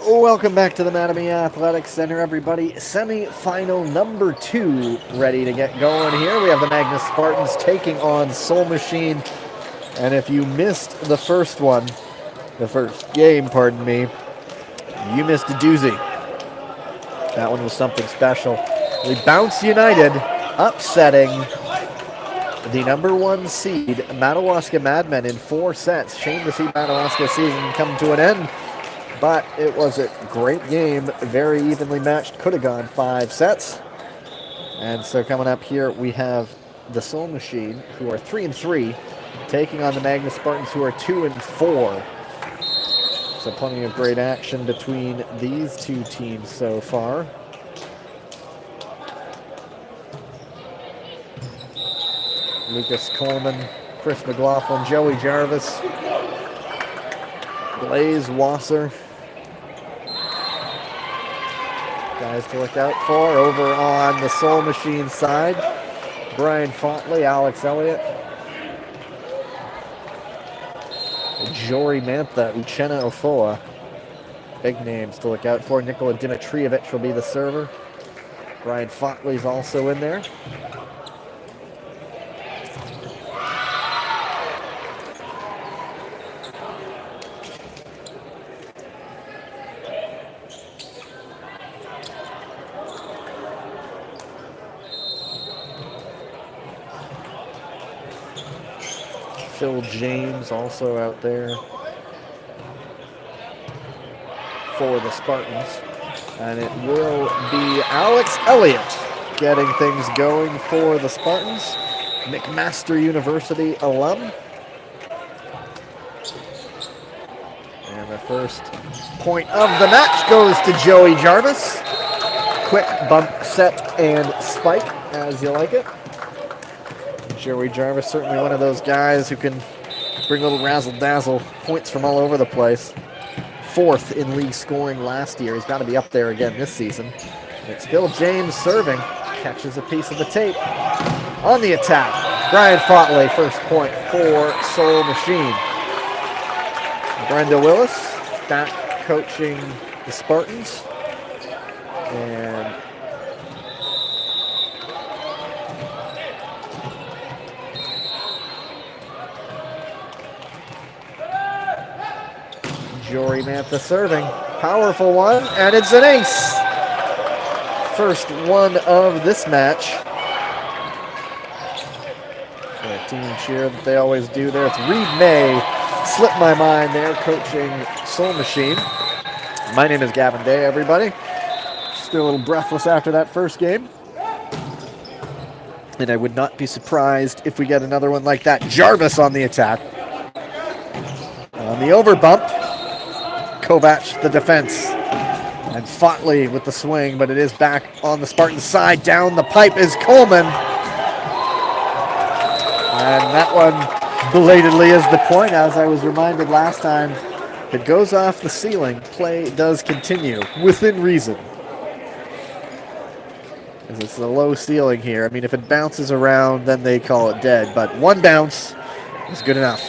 Welcome back to the Mattamy Athletic Center, everybody. Semi-final number 2 ready to get going here. We have the Magnes Spartans taking on Soul Machine. And if you missed the first game, pardon me, you missed a doozy. That one was something special. We Bounce United upsetting the number 1 seed, Madawaska Madmen, in 4 sets. Shame to see Madawaska's season come to an end. But it was a great game, very evenly matched, could have gone 5 sets. And so coming up here, we have the Soul Machine, who are 3-3, taking on the Magnes Spartans, who are 2-4. So plenty of great action between these two teams so far. Lucas Coleman, Chris McLaughlin, Joey Jarvis, Blaze Wasser. Guys to look out for over on the Soul Machine side. Brian Fontley, Alex Elliott, Jory Mantha, Uchenna Ofoa. Big names to look out for. Nikola Dimitrievich will be the server. Brian Fontley's also in there. Phil James also out there for the Spartans. And it will be Alex Elliott getting things going for the Spartans. McMaster University alum. And the first point of the match goes to Joey Jarvis. Quick bump, set, and spike, as you like it. Joey Jarvis, certainly one of those guys who can bring a little razzle-dazzle, points from all over the place. 4th in league scoring last year. He's got to be up there again this season. It's Phil James serving. Catches a piece of the tape. On the attack, Brian Fontley, first point for Soul Machine. Brenda Willis back coaching the Spartans. And Jory Mantha serving. Powerful one, and it's an ace. First one of this match. A team cheer that they always do there. It's Reed May. Slipped my mind there, coaching Soul Machine. My name is Gavin Day, everybody. Still a little breathless after that first game. And I would not be surprised if we get another one like that. Jarvis on the attack. On the overbump. Kovac, the defense. And Fontley with the swing, but it is back on the Spartan side. Down the pipe is Coleman. And that one belatedly is the point, as I was reminded last time. If it goes off the ceiling, play does continue, within reason. Because it's a low ceiling here. I mean, if it bounces around, then they call it dead. But one bounce is good enough.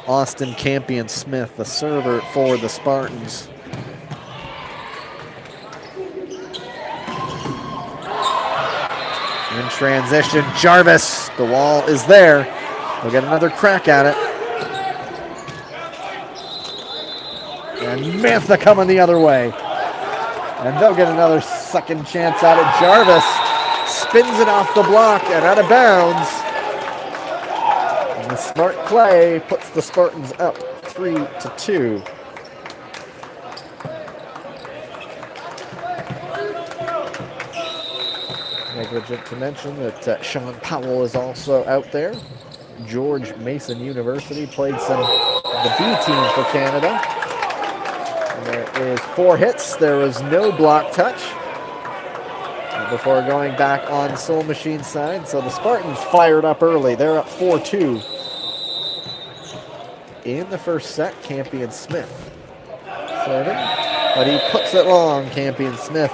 Austin Campion-Smith, the server for the Spartans. In transition, Jarvis, the wall is there. We'll get another crack at it. And Mantha coming the other way. And they'll get another second chance at it. Jarvis spins it off the block and out of bounds. And the smart play puts the Spartans up 3-2. Negligent to mention that Sean Powell is also out there. George Mason University played some the B team for Canada. And there is 4 hits. There was no block touch before going back on Soul Machine's side. So the Spartans fired up early. They're up 4-2. In the first set, Campion-Smith serving, but he puts it long. Campion-Smith,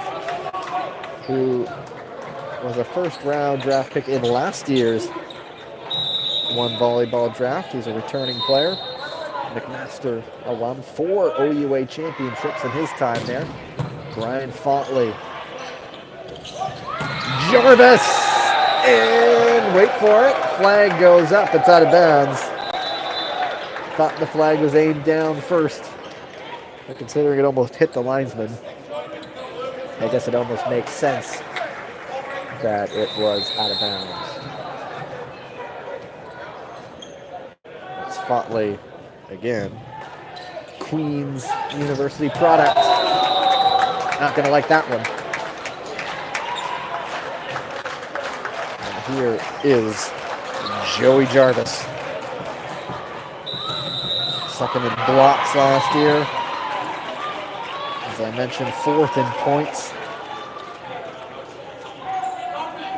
who was a first-round draft pick in last year's one volleyball draft. He's a returning player. McMaster won 4 OUA championships in his time there. Brian Fontley. Jarvis in, wait for it. Flag goes up, it's out of bounds. Thought the flag was aimed down first. But considering it almost hit the linesman, I guess it almost makes sense that it was out of bounds. It's Fontley again. Queens University product. Not gonna like that one. And here is Joey Jarvis. Second in blocks last year. As I mentioned, 4th in points.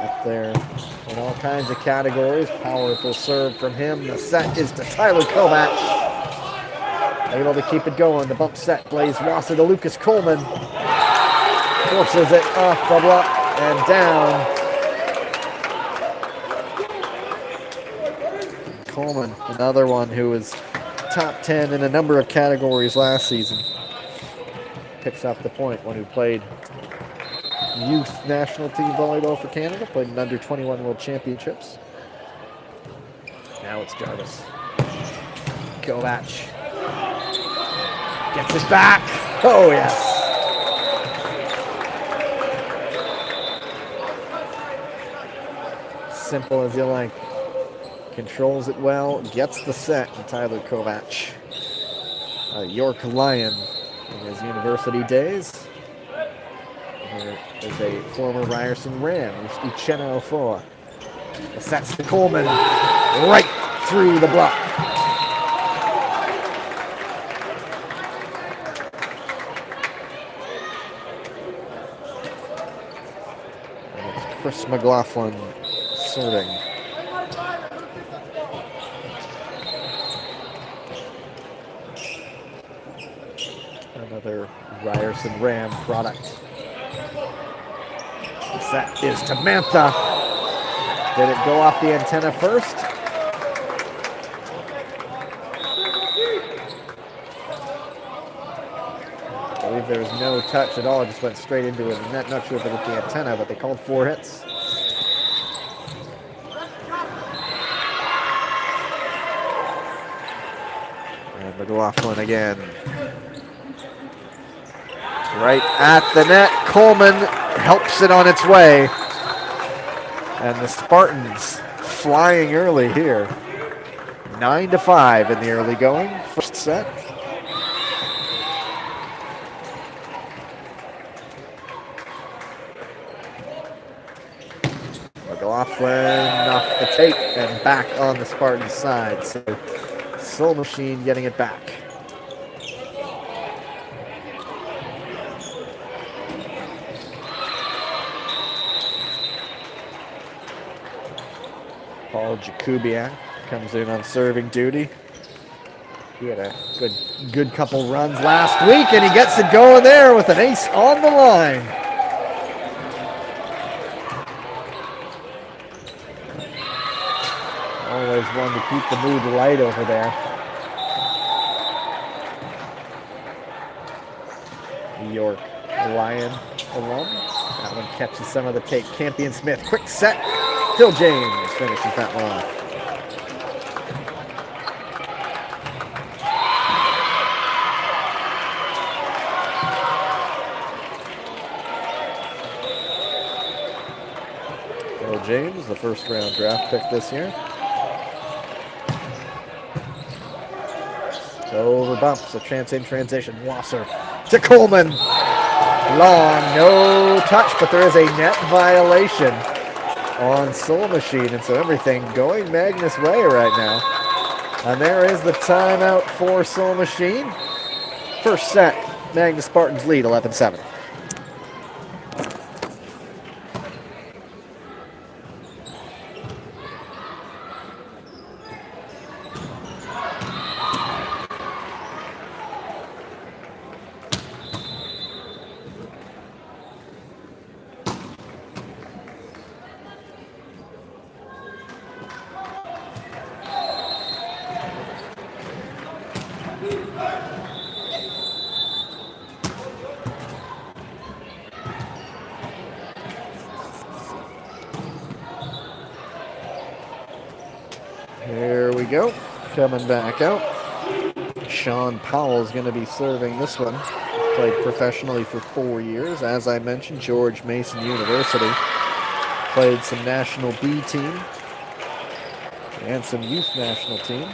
Up there in all kinds of categories. Powerful serve from him. The set is to Tyler Kovac. Able to keep it going. The bump set plays Wassa to Lucas Coleman. Forces it off the block and down. Coleman, another one who was top 10 in a number of categories last season. Picks up the point. One who played youth national team volleyball for Canada, played in under 21 world championships. Now it's Jarvis. Kovac gets it back. Oh, yes. Simple as you like. Controls it well, gets the set, and Tyler Kovac. A York Lion in his university days. Here is a former Ryerson Ram, Uchenna 04. The set's to Coleman, right through the block. And it's Chris McLaughlin serving. Another Ryerson Ram product. The set is to Mantha. Did it go off the antenna first? I believe there was no touch at all. It just went straight into it. I'm not sure if it hit the antenna, but they called 4 hits. And McLaughlin again. Right at the net. Coleman helps it on its way. And the Spartans flying early here. 9-5 in the early going. First set. McLaughlin off the tape and back on the Spartans side. So Soul Machine getting it back. Paul Jakubiak comes in on serving duty. He had a good couple runs last week, and he gets it going there with an ace on the line. Always one to keep the mood light over there. York Lion alum. That one catches some of the take. Campion Smith, quick set. Phil James finishes that one off. Phil James, the first round draft pick this year. Over bumps, a chance in transition. Wasser to Coleman. Long, no touch, but there is a net violation on Soul Machine, and so everything going Magnes' way right now. And there is the timeout for Soul Machine. First set, Magnes Spartans lead 11-7. Here we go, coming back out. Sean Powell is going to be serving this one. Played professionally for 4 years. As I mentioned, George Mason University. Played some national B team and some youth national team.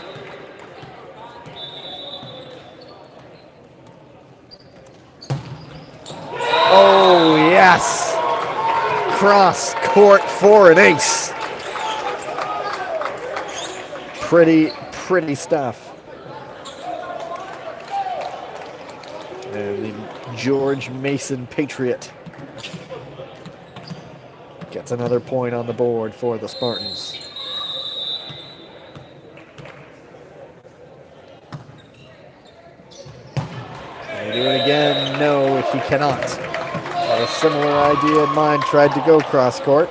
Oh, yes! Cross court for an ace. Pretty stuff. And the George Mason Patriot gets another point on the board for the Spartans. Can he do it again? No, he cannot. Had a similar idea in mind, tried to go cross court.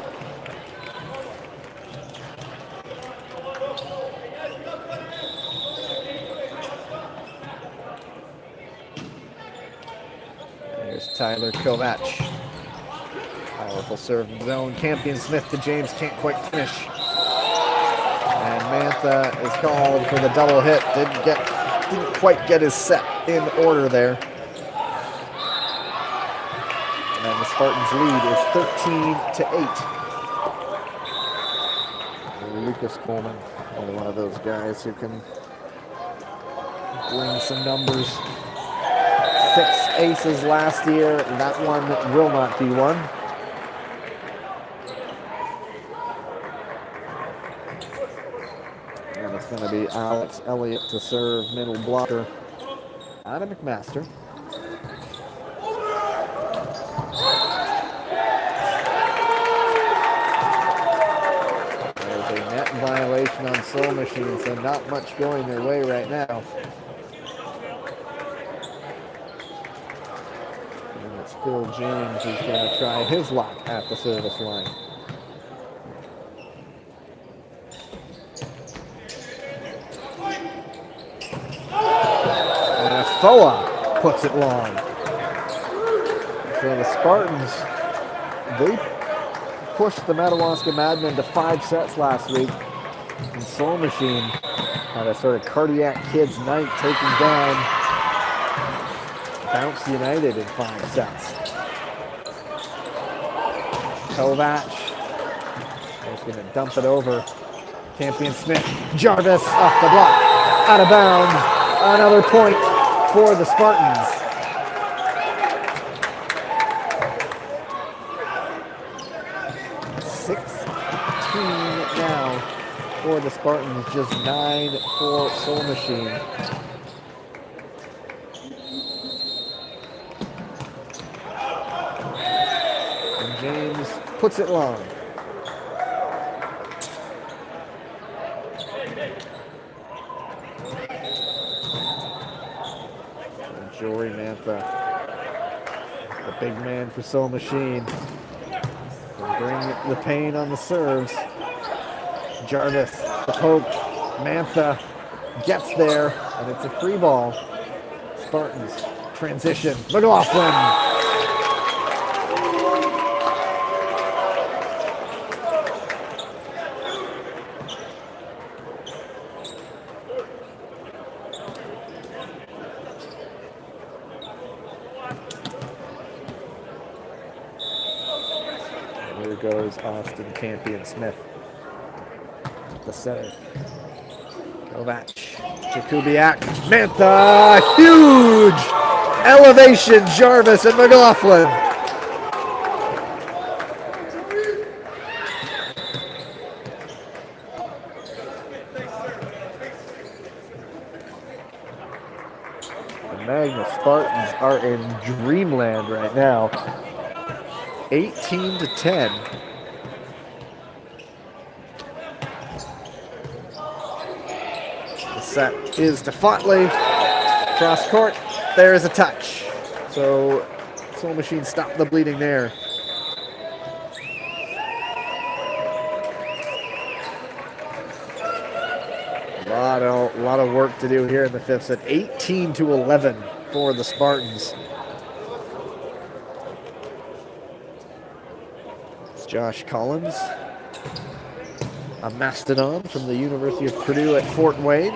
Tyler Kovac. Powerful serve of his own. Campion Smith to James, can't quite finish. And Mantha is called for the double hit. Didn't quite get his set in order there. And the Spartans lead is 13-8. Lucas Coleman, one of those guys who can bring some numbers. 6 aces last year. That one will not be one. And it's going to be Alex Elliott to serve, middle blocker. Adam McMaster. There's a net violation on Soul Machine, so not much going their way right now. Phil James is going to try his luck at the service line. And Afoa puts it long. So the Spartans, they pushed the Madawaska Madmen to 5 sets last week. And Soul Machine had a sort of cardiac kids night, taking down Bounce United in 5 sets. Kovac is going to dump it over. Campion Smith. Jarvis off the block. Out of bounds. Another point for the Spartans. Now for the Spartans, just 9 for Soul Machine. And James puts it long. And Jory Mantha, the big man for Soul Machine, will bring the pain on the serves. Jarvis, the poke, Mantha gets there, and it's a free ball. Spartans Transition, McLaughlin. Here goes Austin Campion-Smith. The center. Kovac, Jakubiak, Mantha, huge elevation, Jarvis and McLaughlin. The Magnes Spartans are in dreamland right now. 18-10. The set is to Fontley. Cross court. There is a touch. So Soul Machine stopped the bleeding there. A lot of work to do here in the fifth set. 18-11 for the Spartans. It's Josh Collins, a mastodon from the University of Purdue at Fort Wayne.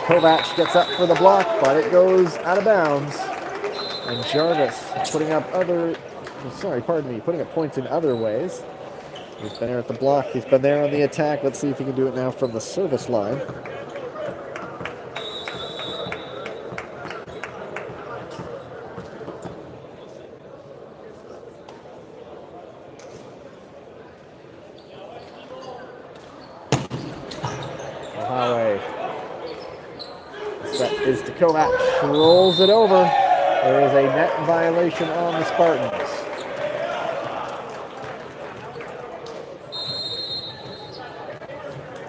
Kovac gets up for the block, but it goes out of bounds. And Jarvis putting up points in other ways. He's been there at the block. He's been there on the attack. Let's see if he can do it now from the service line. Set is to Kovac, rolls it over. There is a net violation on the Spartans.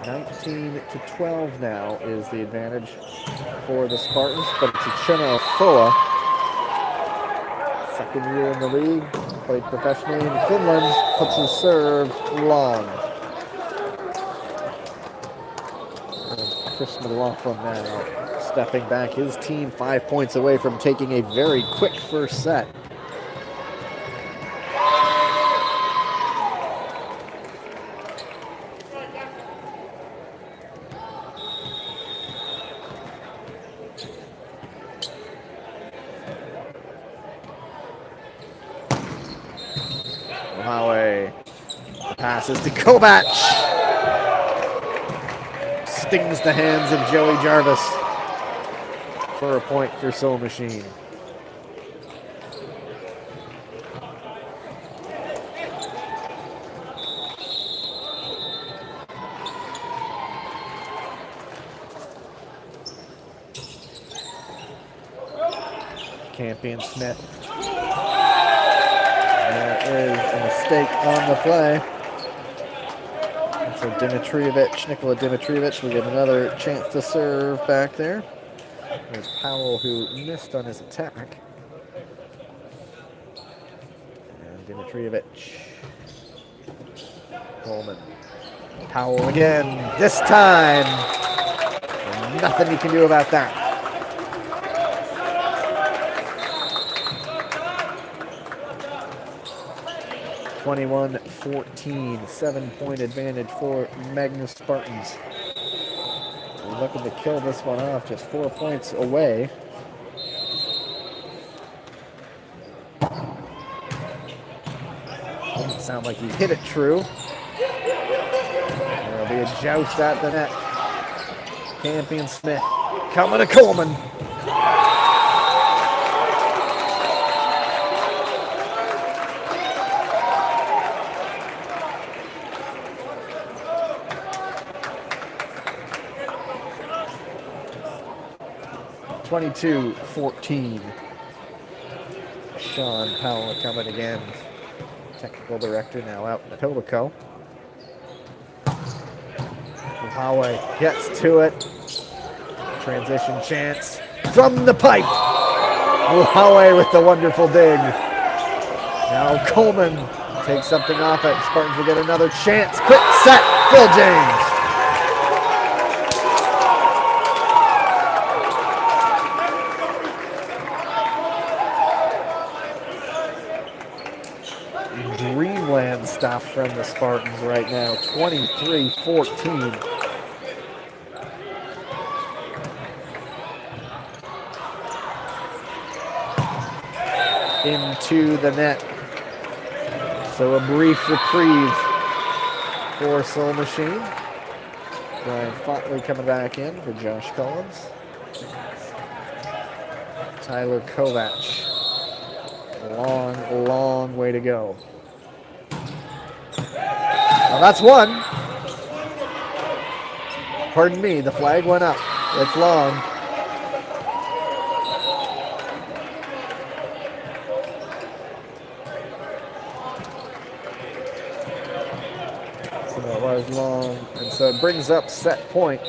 (19-12) now is the advantage for the Spartans, but it's Uchenna Ofoa. Second year in the league, played professionally in Finland, puts his serve long. And Chris McLaughlin now stepping back, his team 5 points away from taking a very quick first set. Ohio passes to Kovac. Stings the hands of Joey Jarvis for a point for Soul Machine. Campion-Smith. There is a mistake on the play. And so Nikola Dimitrievich will get another chance to serve back there. There's Powell, who missed on his attack. And Dimitrievich. Coleman. Powell again. This time, nothing you can do about that. (21-14), 7-point advantage for Magnes Spartans. They're looking to kill this one off, just 4 points away. Doesn't sound like he hit it true. There'll be a joust at the net. Campion-Smith coming to Coleman. (22-14). Sean Powell coming again. Technical director now out in Etobicoke. Huawei gets to it. Transition chance from the pipe. Huawei with the wonderful dig. Now Coleman takes something off it. Spartans will get another chance. Quick set, Phil James. stuff from the Spartans right now. 23-14. Into the net. So a brief reprieve for Soul Machine. Brian Fotley coming back in for Josh Collins. Tyler Kovac. Long, long way to go. Well, that's one. Pardon me, the flag went up. It's long. So that was long. And so it brings up set point.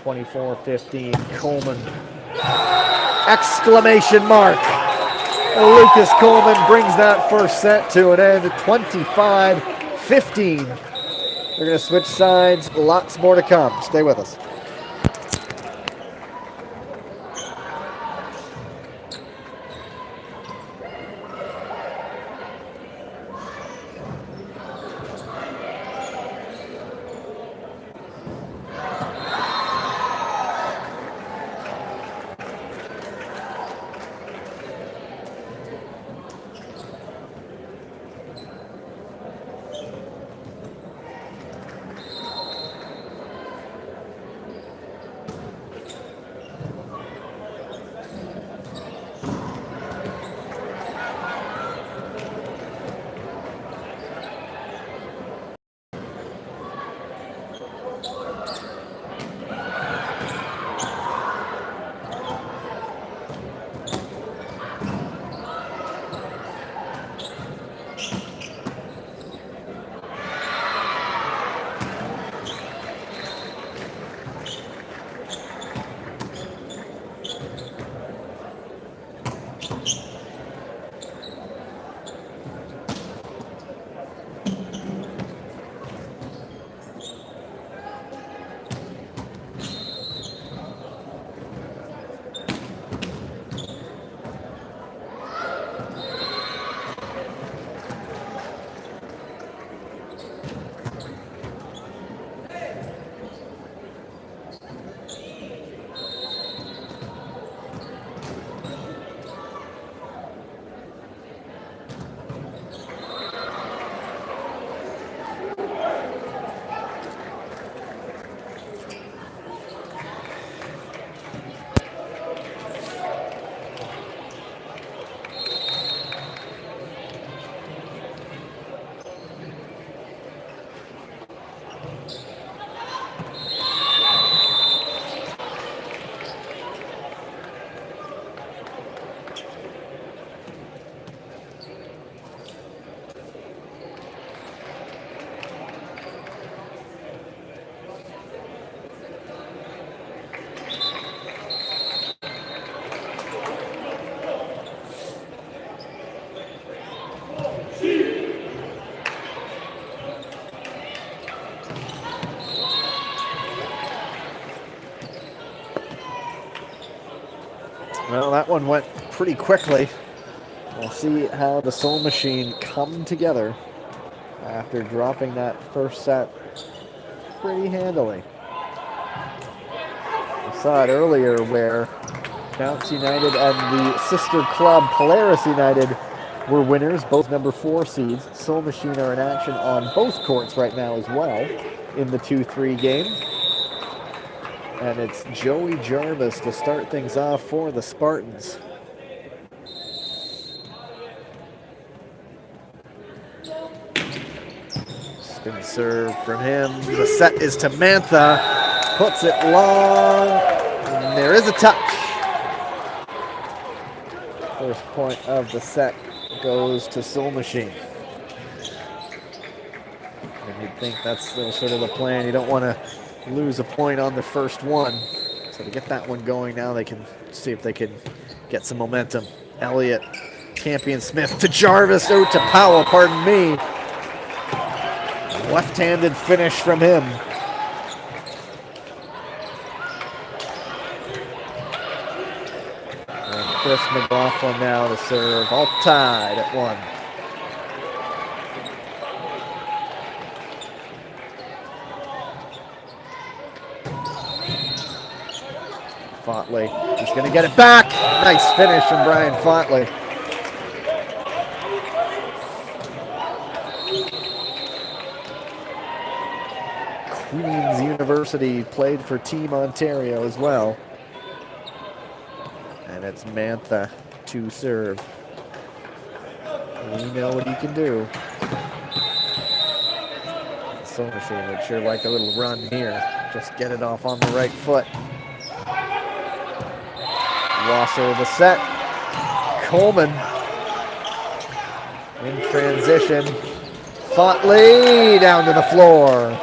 24-15, Coleman. Exclamation mark. Lucas Coleman brings that first set to an end, 25-15. We're going to switch sides. Lots more to come. Stay with us. Well, that one went pretty quickly. We'll see how the Soul Machine come together after dropping that first set pretty handily. I saw it earlier where Bounce United and the sister club Polaris United were winners, both number 4 seeds. Soul Machine are in action on both courts right now as well in the 2-3 game. And it's Joey Jarvis to start things off for the Spartans. Spin serve from him. The set is to Mantha. Puts it long. And there is a touch. First point of the set goes to Soul Machine. And you'd think that's sort of the plan. You don't want to lose a point on the first one. So to get that one going now, they can see if they can get some momentum. Elliott, Campion-Smith to Jarvis, out to Powell, pardon me. Left-handed finish from him. And Chris McLaughlin now to serve, all tied at 1. Fotley. He's going to get it back. Nice finish from Brian Fotley. Queen's University played for Team Ontario as well. And it's Mantha to serve. We know what he can do. Soul Machine would sure like a little run here. Just get it off on the right foot. Wasser the set. Coleman in transition. Fotley down to the floor.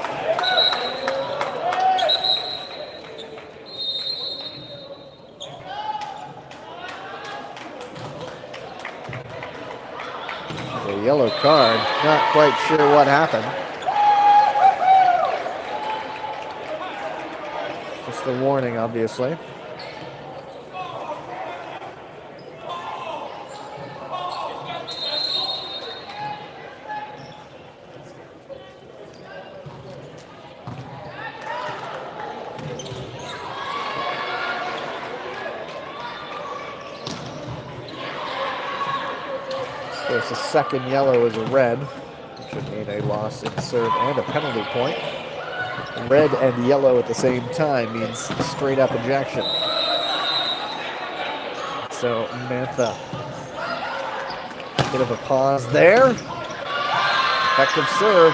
A yellow card. Not quite sure what happened. Just a warning, obviously. Of course, the second yellow is a red, which would mean a loss in serve and a penalty point. Red and yellow at the same time means straight up ejection. So Mantha, bit of a pause there. Effective serve.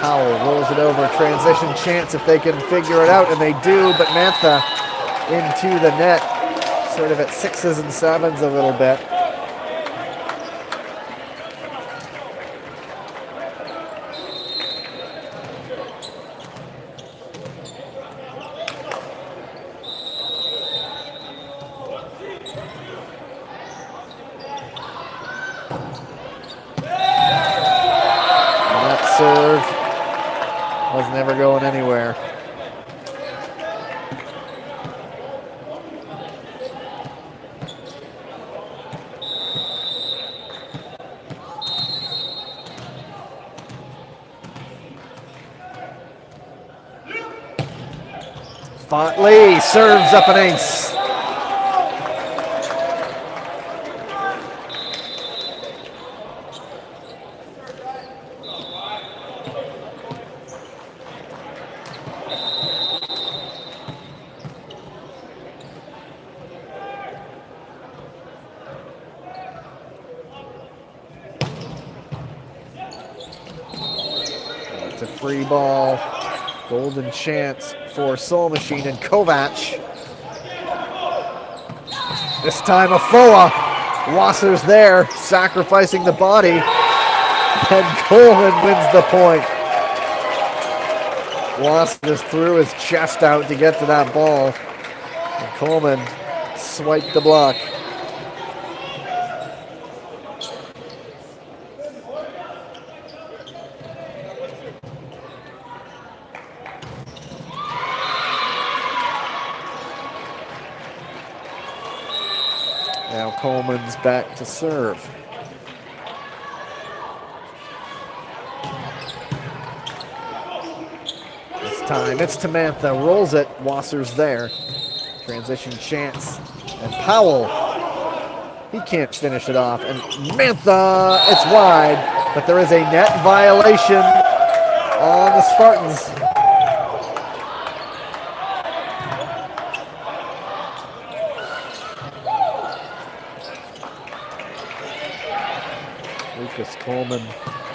Powell rolls it over. Transition chance if they can figure it out, and they do, but Mantha into the net, sort of at 6s and 7s a little bit. Serve was never going anywhere. Fotley serves up an ace. It's a free ball. Golden chance for Soul Machine and Kovac. This time Afoa. Wasser's there, sacrificing the body. And Coleman wins the point. Wasser just threw his chest out to get to that ball. And Coleman swiped the block. Now Coleman's back to serve. This time it's to Mantha, rolls it, Wasser's there. Transition chance, and Powell, he can't finish it off, and Mantha, it's wide, but there is a net violation on the Spartans. Lucas Coleman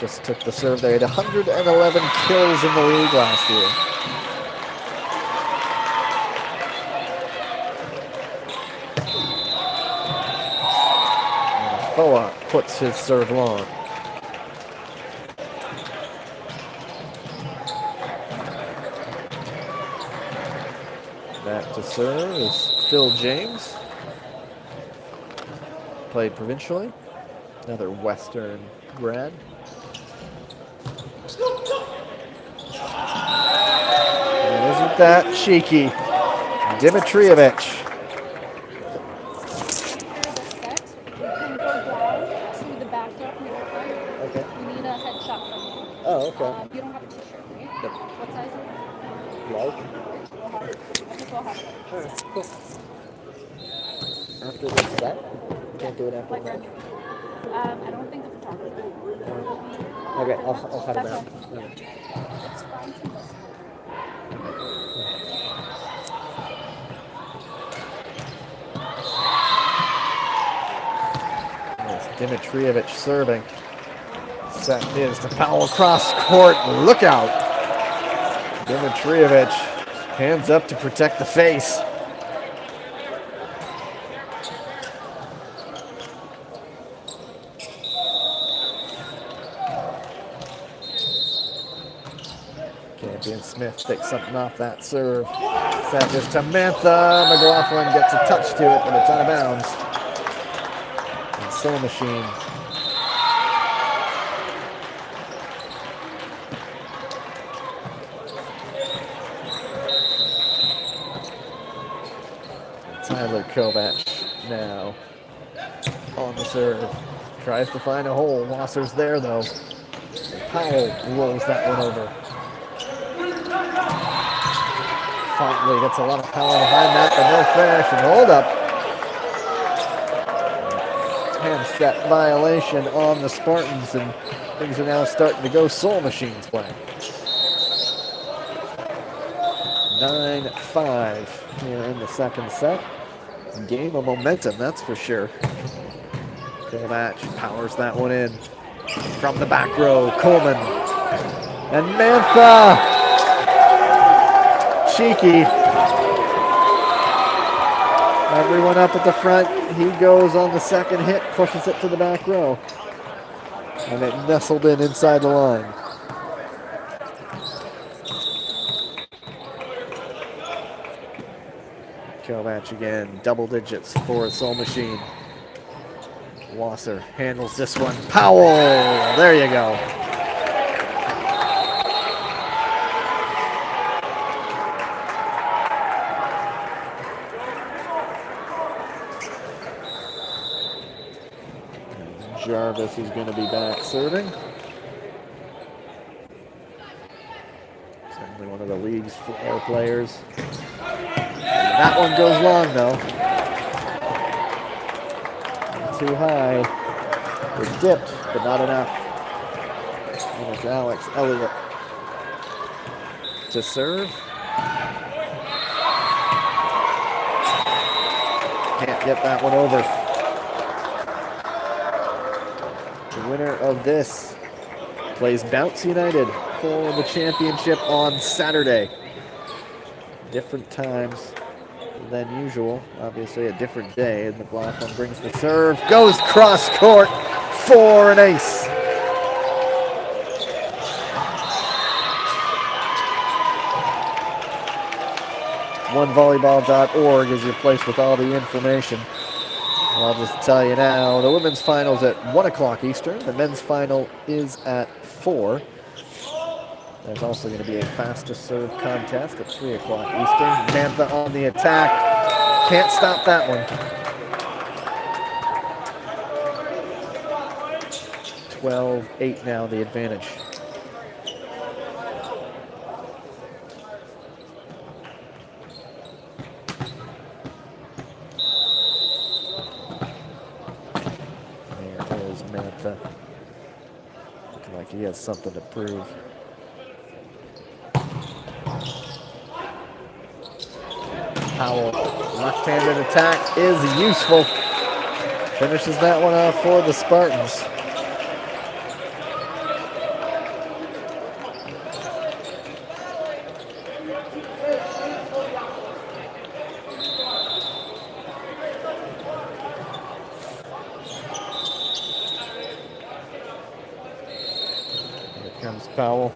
just took the serve there. He had 111 kills in the league last year. And Foa puts his serve long. Back to serve is Phil James. Played provincially. Another Western grad. And isn't that cheeky? Dimitrijevic. Okay. You need a headshot from you. Oh, okay. You don't have a t-shirt, right? Yep. What size are you? Large. Alright, cool. After the set? You can't do it after the match? I don't think the photographer will be here. Okay, I'll cut it out. It's fine to miss. Dimitrievich serving. Set is to Powell cross court. Look out! Dimitrievich hands up to protect the face. Champion Smith takes something off that serve. Set is to Mantha. McLaughlin gets a touch to it, but it's out of bounds. And Soul Machine. Tyler Kovac now on the serve. Tries to find a hole. Wasser's there though. Powell rolls that one over. Fontley gets a lot of power behind that, but no finish. And hold up. Hand set violation on the Spartans, and things are now starting to go Soul Machine's way. 9-5 here in the second set. Game of momentum, that's for sure. Kovac powers that one in from the back row. Coleman and Mantha. Cheeky. Everyone up at the front. He goes on the second hit, pushes it to the back row. And it nestled in inside the line. Kovac again, double digits for Soul Machine. Wasser handles this one. Powell, there you go. Jarvis is going to be back serving. Certainly one of the league's floor players. That one goes long, though. Too high. It dipped, but not enough. And it's Alex Elliott to serve. Can't get that one over. The winner of this plays Bounce United for the championship on Saturday. Different times than usual. Obviously a different day. And McLaughlin brings the serve. Goes cross court for an ace. OneVolleyball.org is your place with all the information. And I'll just tell you now, the women's final's at 1 o'clock Eastern. The men's final is at 4. There's also going to be a fastest serve contest at 3 o'clock Eastern. Mantha on the attack. Can't stop that one. 12-8 now, the advantage. There is Mantha. Looking like he has something to prove. Powell, left-handed attack is useful. Finishes that one off for the Spartans. Here comes Powell.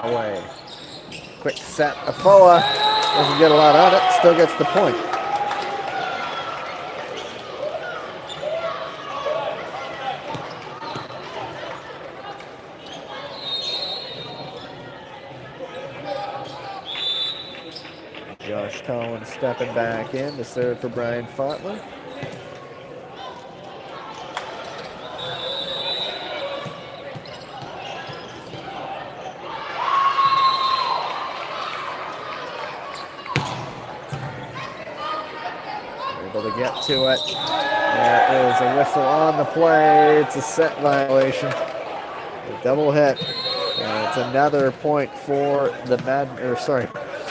Away. Quick set. Afoa doesn't get a lot on it, still gets the point. Josh Collins stepping back in to serve for Brian Fontley. able to get to it. There is a whistle on the play. It's a set violation. A double hit. And it's another point for the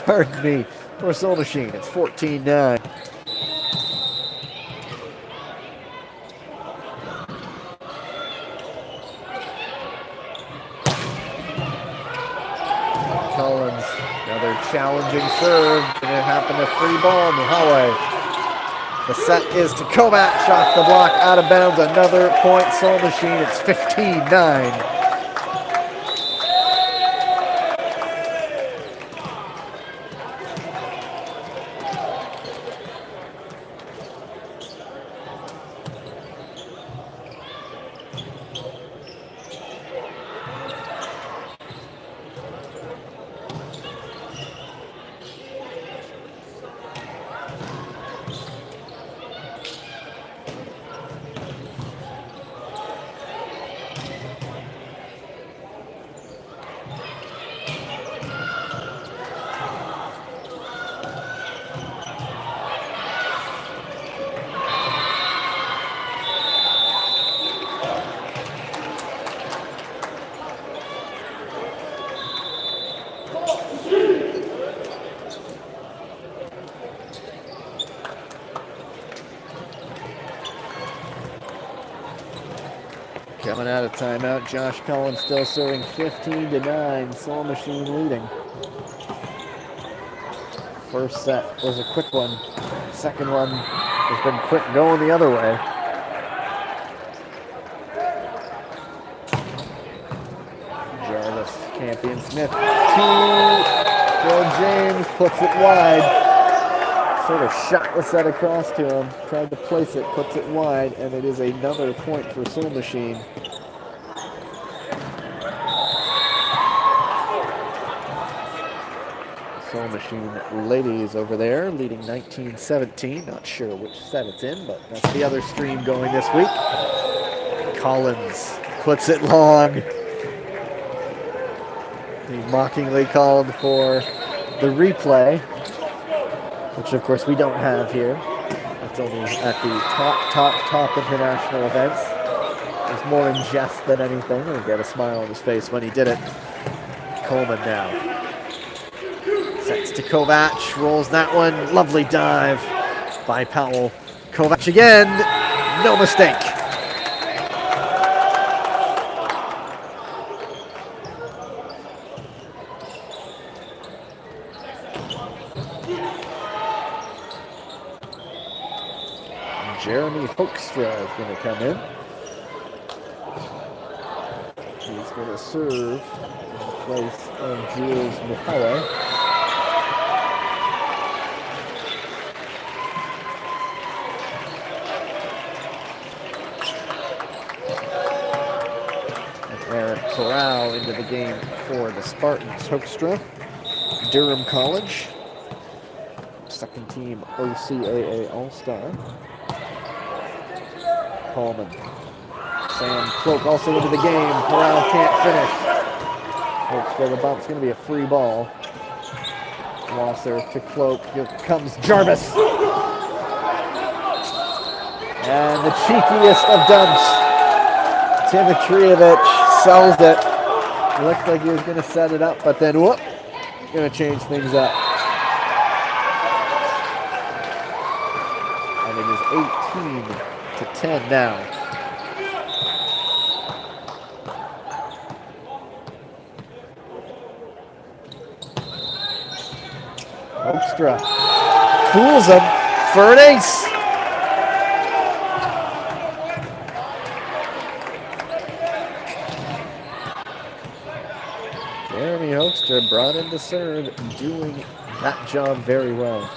pardon me, for Soul Machine. It's 14-9. Collins, another challenging serve, and it happened a free ball in the hallway. The set is to Kovac off the block, out of bounds, another point, Soul Machine. It's 15-9. Coming out of timeout, Josh Collins still serving 15-9. Soul Machine leading. First set was a quick one. Second one has been quick going the other way. Jarvis, Campion Smith, Phil James puts it wide. Sort of shot the set across to him, tried to place it, puts it wide, and it is another point for Soul Machine. Soul Machine ladies over there, leading 19-17. Not sure which set it's in, but that's the other stream going this week. Collins puts it long. He mockingly called for the replay, which of course we don't have here. It's only at the top international events. It was more in jest than anything. He got a smile on his face when he did it. Coleman now. Sets to Kovac, rolls that one. Lovely dive by Powell. Kovac again, no mistake. Jeremy Hoekstra is going to come in. He's going to serve in place of Jules Mihale. And Eric Corral into the game for the Spartans. Hoekstra, Durham College, second team OCAA All-Star. Coleman. Sam Cloak also into the game. Corral can't finish. Hopes for the bump. It's going to be a free ball. Losser to Cloak. Here comes Jarvis. And the cheekiest of dumps. Timitrievich sells it. Looked like he was going to set it up, but then whoop. Going to change things up. And it is 18-10 now. Hoekstra fools him for an ace. Jeremy Hoekstra brought in to serve, doing that job very well.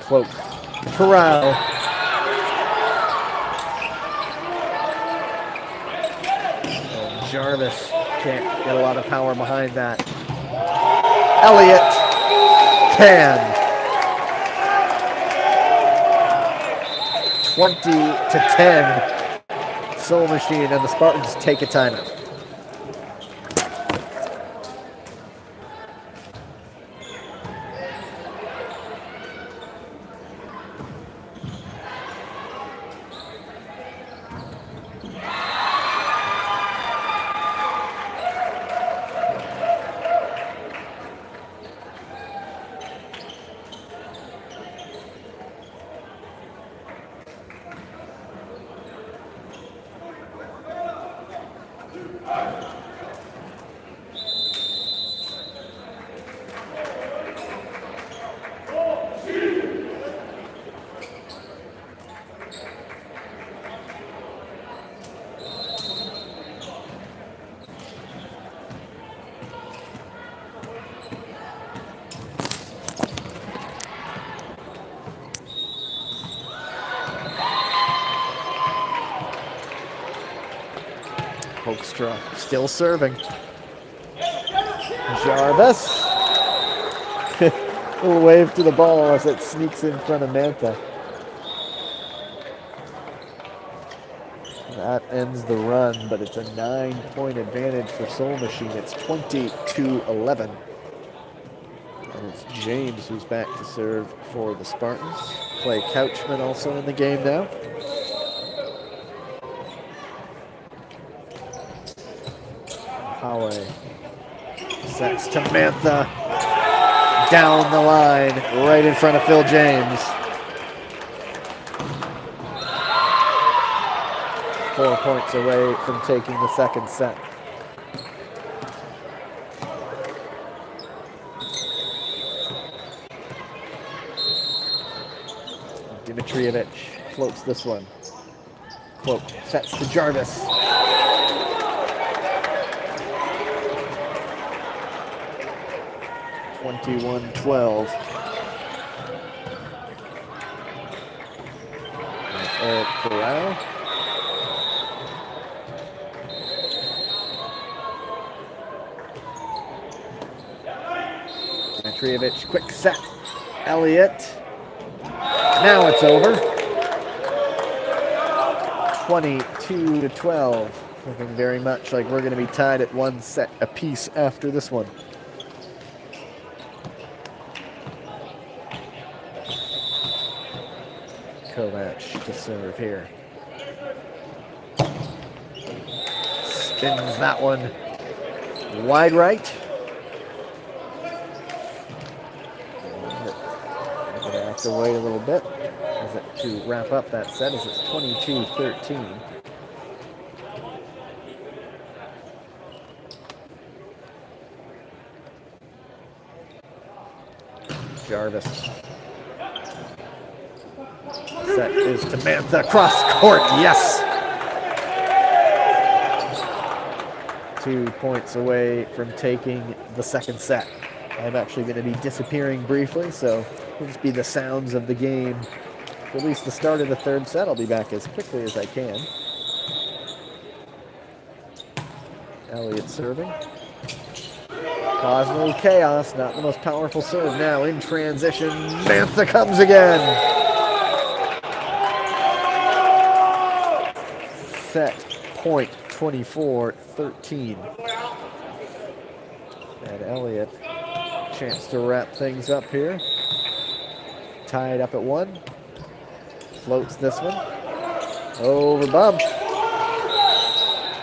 Cloak, Corral. And Jarvis can't get a lot of power behind that. Elliott can. 20-10. Soul Machine and the Spartans take a timeout. Hoekstra still serving. Jarvis. Little wave to the ball as it sneaks in front of Mantha. That ends the run, but it's a 9-point advantage for Soul Machine. It's 20-11. And it's James who's back to serve for the Spartans. Clay Couchman also in the game now. Howe sets to Mantha. Down the line, right in front of Phil James. 4 points away from taking the second set. Dimitrievich floats this one. Cloak sets to Jarvis. (21-12). Eric Corral. Dimitrievich, quick set. Elliott. Now it's over. 22-12. Looking very much like we're going to be tied at 1 set apiece after this one. Kovac to serve here. Spins that one wide right. We're going to have to wait a little bit to wrap up that set as it's 22-13. Jarvis. Set is to Mantha, cross court, yes! 2 points away from taking the second set. I'm actually going to be disappearing briefly, so it'll just be the sounds of the game. For at least the start of the third set, I'll be back as quickly as I can. Elliott serving. Causing a little chaos, not the most powerful serve now in transition. Mantha comes again. Set point 24-13. And Elliott, chance to wrap things up here. Tied up at 1. Floats this one. Over bump.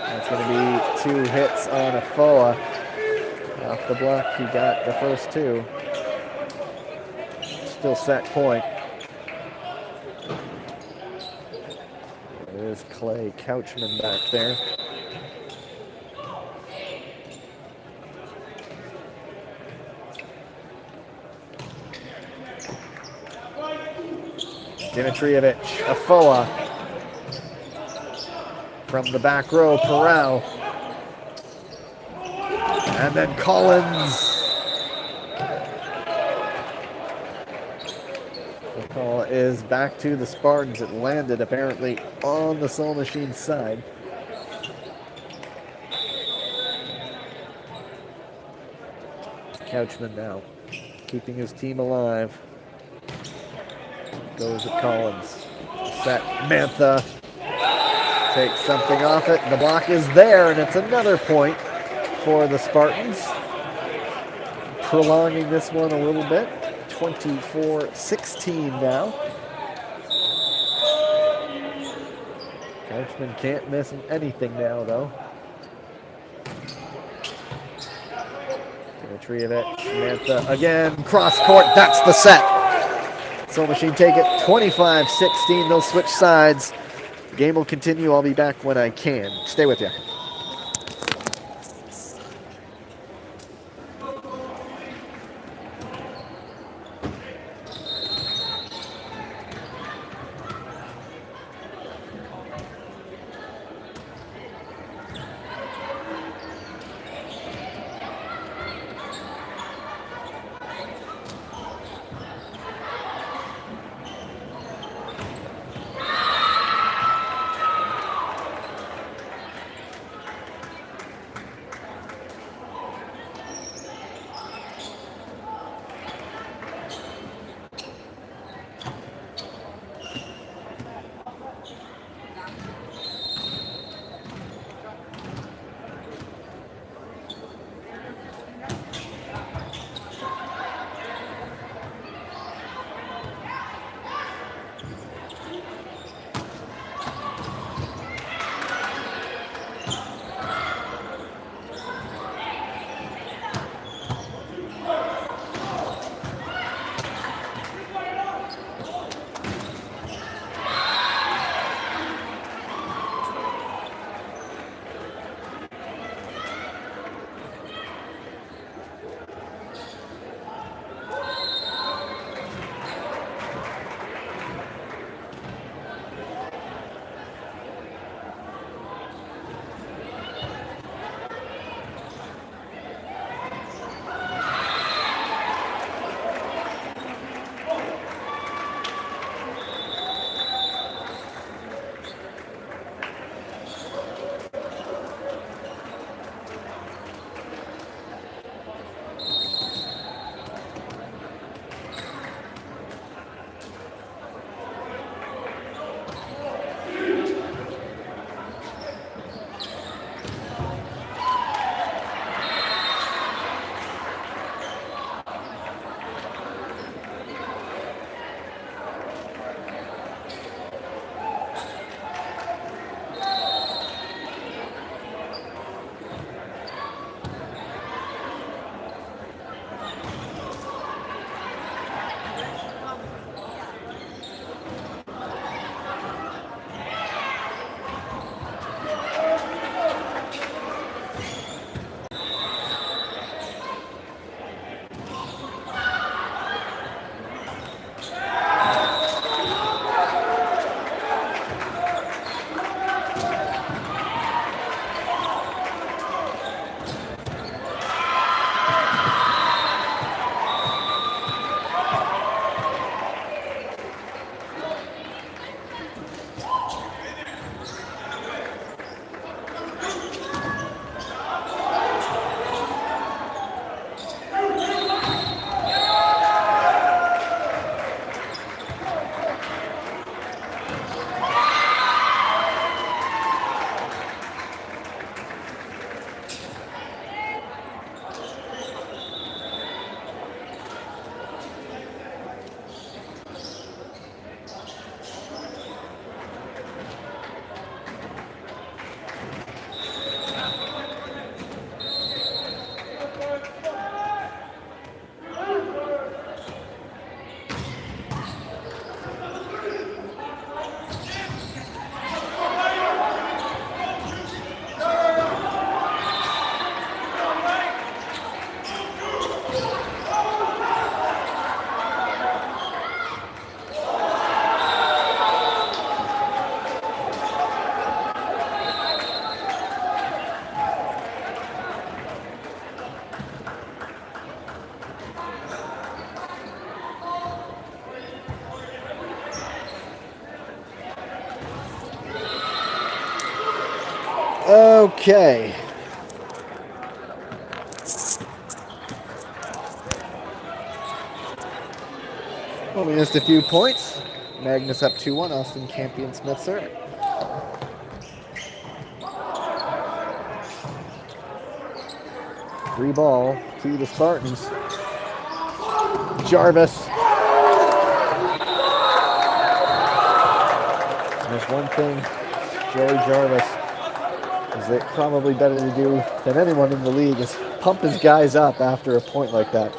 That's going to be 2 hits on a Foa. Off the block, he got the first 2. Still set point. There's Clay Couchman back there. Dimitrievich, Afoa. From the back row, Corral. And then Collins. The call is back to the Spartans. It landed apparently on the Soul Machine side. Couchman now keeping his team alive. Goes at Collins. Set Mantha. Takes something off it. The block is there, and it's another point for the Spartans. Prolonging this one a little bit. 24-16 now. Couchman can't miss anything now, though. Dimitrievich, Mantha again. Cross court, that's the set. Soul Machine take it 25-16. They'll switch sides. The game will continue. I'll be back when I can. Stay with you. Okay. Well, we missed a few points. Magnus up 2-1. Austin Campion Smith serving. Free ball to the Spartans. Jarvis. There's one thing Joey Jarvis is it probably better to do than anyone in the league is pump his guys up after a point like that.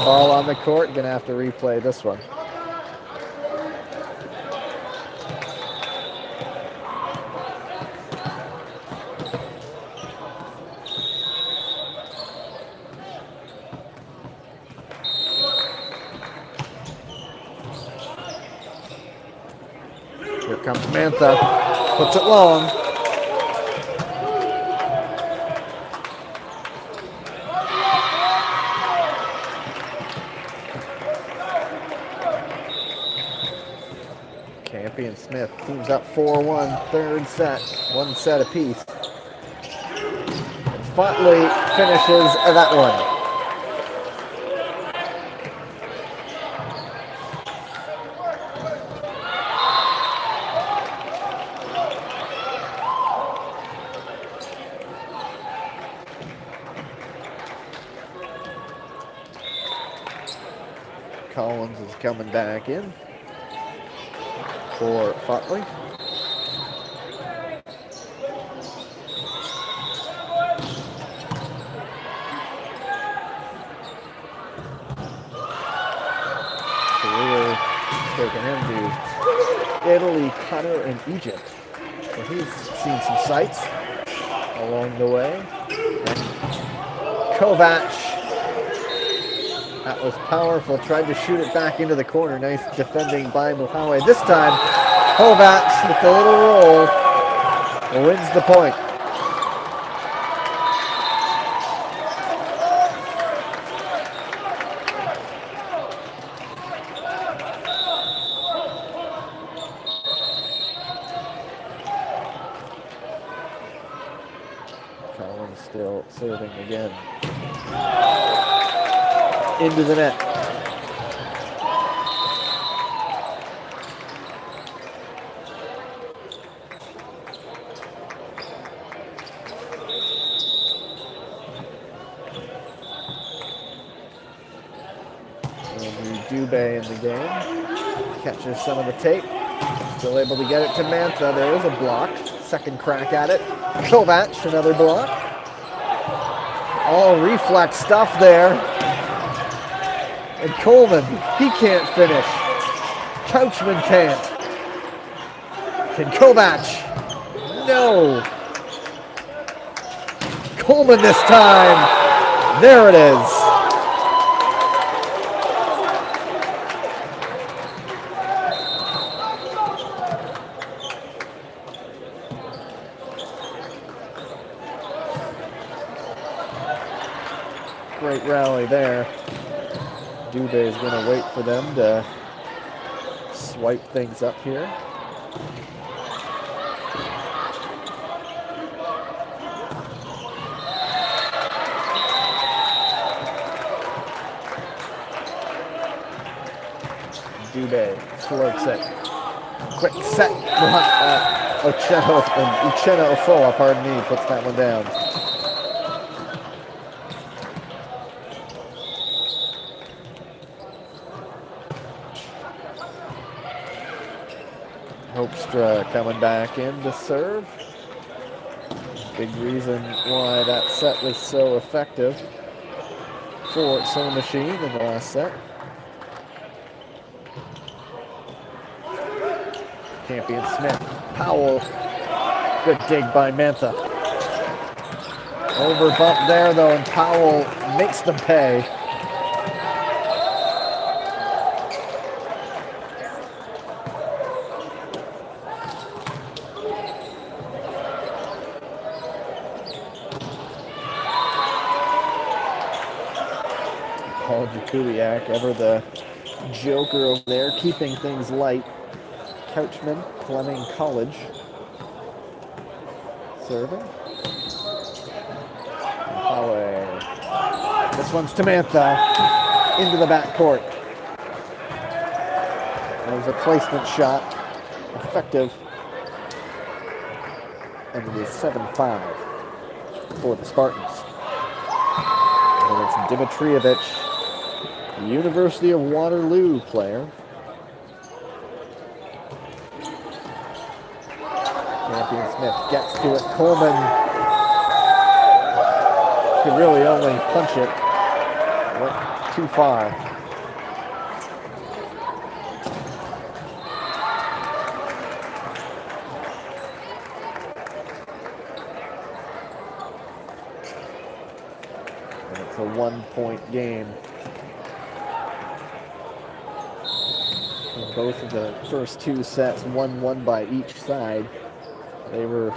Ball on the court, gonna have to replay this one. Here comes Mantha, puts it long. Campion Smith teams up 4-1, third set, one set apiece. And Fotley finishes that one. Collins is coming back in for Fotley. Career taking him to Italy, Qatar, and Egypt. So he's seen some sights along the way. And Kovac. That was powerful. Tried to shoot it back into the corner. Nice defending by Muhawe. This time, Kovac with the little roll wins the point. Collins still serving again. Into the net. Dubé in the game. Catches some of the tape. Still able to get it to Mantha. There is a block. Second crack at it. Kovac, another block. All reflex stuff there. And Coleman, he can't finish. Couchman can't. Can Kovac? No. Coleman this time. There it is. Great rally there. Dubé is going to wait for them to swipe things up here. Dubé floats it. Quick set. Uchenna Ofoa, pardon me, puts that one down. Hoekstra coming back in to serve. Big reason why that set was so effective for Soul Machine in the last set. Campion Smith. Powell. Good dig by Mantha. Over bump there though, and Powell makes them pay. Kyle Jakubiak, ever the joker over there, keeping things light. Couchman, Fleming College. Serving. Away. This one's Tamantha into the backcourt. That was a placement shot. Effective. And it is 7-5 for the Spartans. And it's Dimitrievich, University of Waterloo player. Champion Smith gets to it. Coleman could really only punch it. Went too far. And it's a 1-point game. In both of the first two sets, 1-1 by each side. They were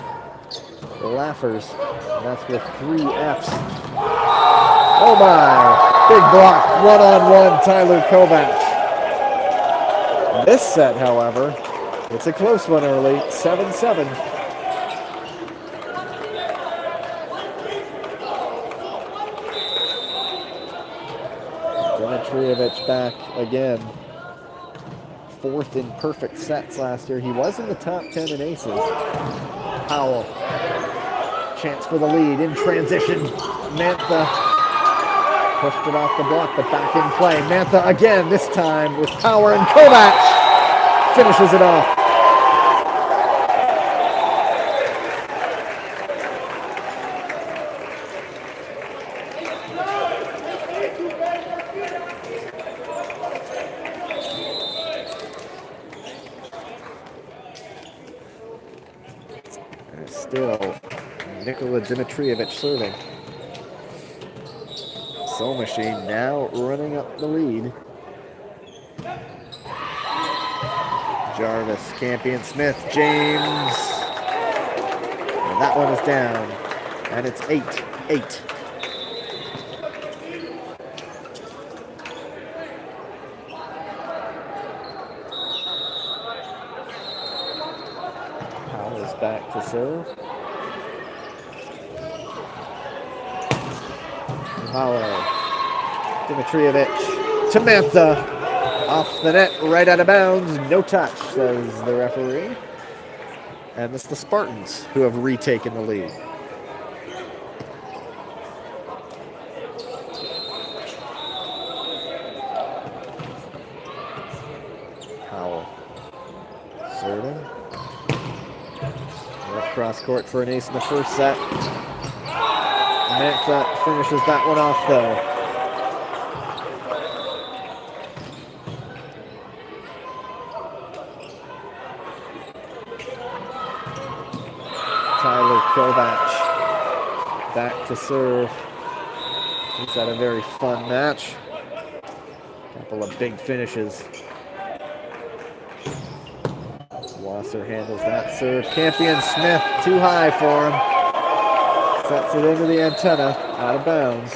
laughers, and that's with 3 Fs. Oh my! Big block, one-on-one, Tyler Kovacs. This set, however, it's a close one early, 7-7. Dimitrievich back again. 4th in perfect sets last year. He was in the top 10 in aces. Powell. Chance for the lead in transition. Mantha pushed it off the block, but back in play. Mantha again, this time with power, and Kovacs finishes it off. Still, Nikola Dimitrievich serving. Soul Machine now running up the lead. Jarvis, Campion Smith, James. And that one is down. And it's 8-8. Powell's back to serve. Powell. Dimitrievich. Tamantha. Off the net, right out of bounds. No touch, says the referee. And it's the Spartans who have retaken the lead. Powell. Serving. Cross court for an ace in the first set. Mantha finishes that one off though. Tyler Kovacs back to serve. He's had a very fun match. Couple of big finishes. Wasser handles that serve. Campion Smith too high for him. Sets it into the antenna, out of bounds.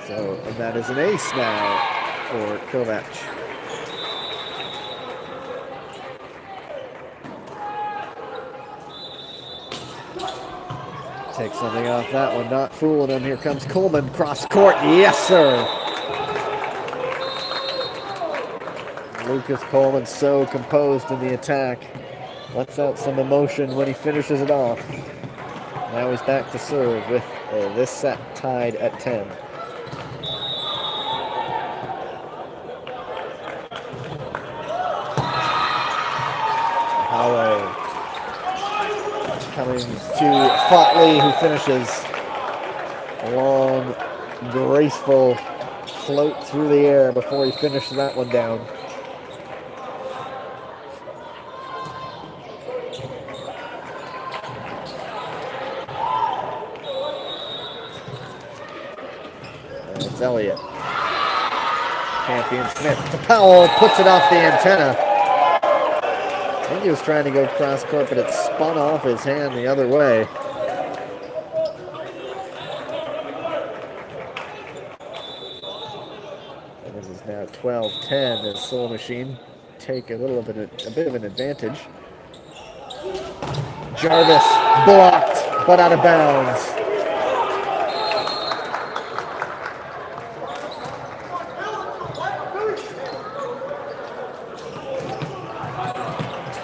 So, and that is an ace now for Kovacs. Take something off that one, not fooling him. Here comes Coleman, cross court. Yes, sir. Lucas Coleman so composed in the attack. Lets out some emotion when he finishes it off. Now he's back to serve with this set tied at 10. Howe coming to Fotley, who finishes a long, graceful float through the air before he finishes that one down. It's Elliott. Campion Smith to Powell, puts it off the antenna. I think he was trying to go cross court, but it spun off his hand the other way. 12-10 as Soul Machine take a bit of an advantage. Jarvis blocked, but out of bounds.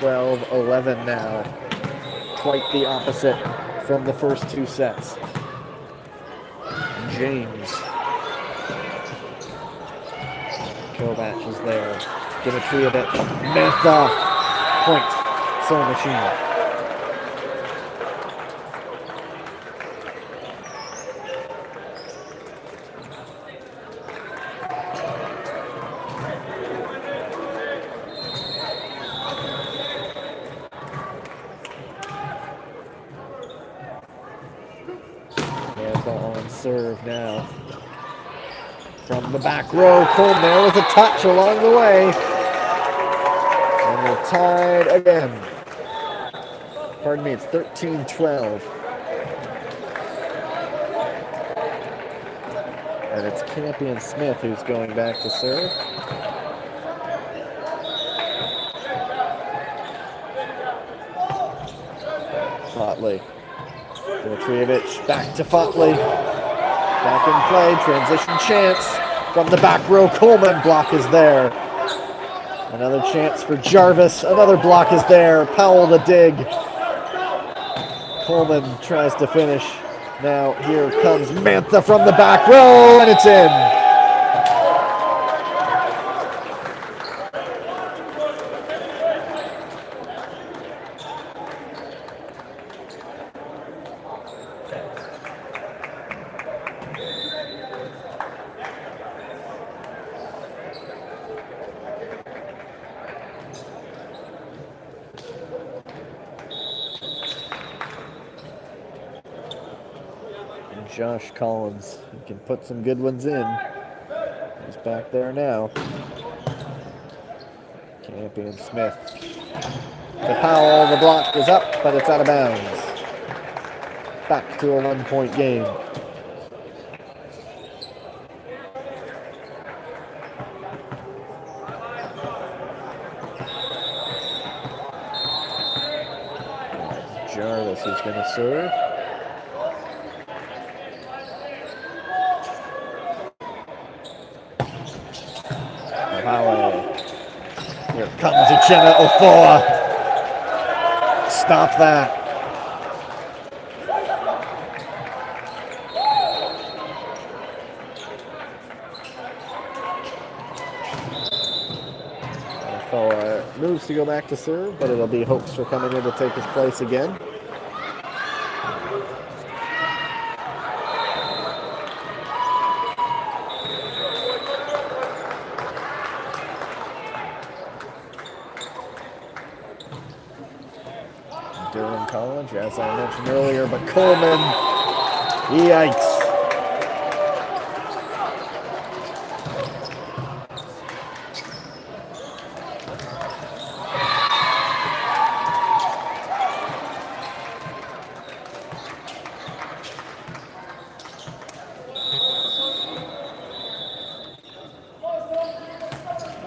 12-11 now. Quite the opposite from the first two sets. James. Kovac is there. Dimitrijevic. Mantha. Point. Soul Machine. On serve now. From the back row, Coleman there with a touch along the way. And we're tied again. Pardon me, it's 13-12. And it's Campion Smith who's going back to serve. Fotley. Dimitrijevic back to Fotley. Back in play, transition chance from the back row. Coleman, block is there. Another chance for Jarvis. Another block is there. Powell to dig. Coleman tries to finish. Now here comes Mantha from the back row, and it's in. Josh Collins, he can put some good ones in. He's back there now. Campion Smith. To Powell, the block is up, but it's out of bounds. Back to a 1-point game. Jarvis is going to serve. Here comes Uchenna Ofoa. Stop that. Ofoa moves to go back to serve, but it'll be Hoekstra coming in to take his place again. Durham College, as I mentioned earlier, but Coleman, yikes.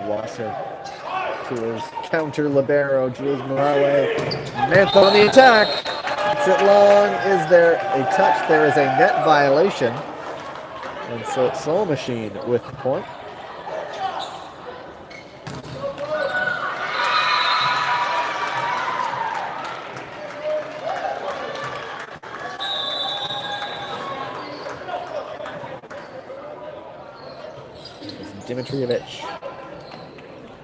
Wasser to his counter libero, Jules Marawe. Mantha on the attack. It's it long. Is there a touch? There is a net violation. And so it's Soul Machine with the point. Dimitrijevic.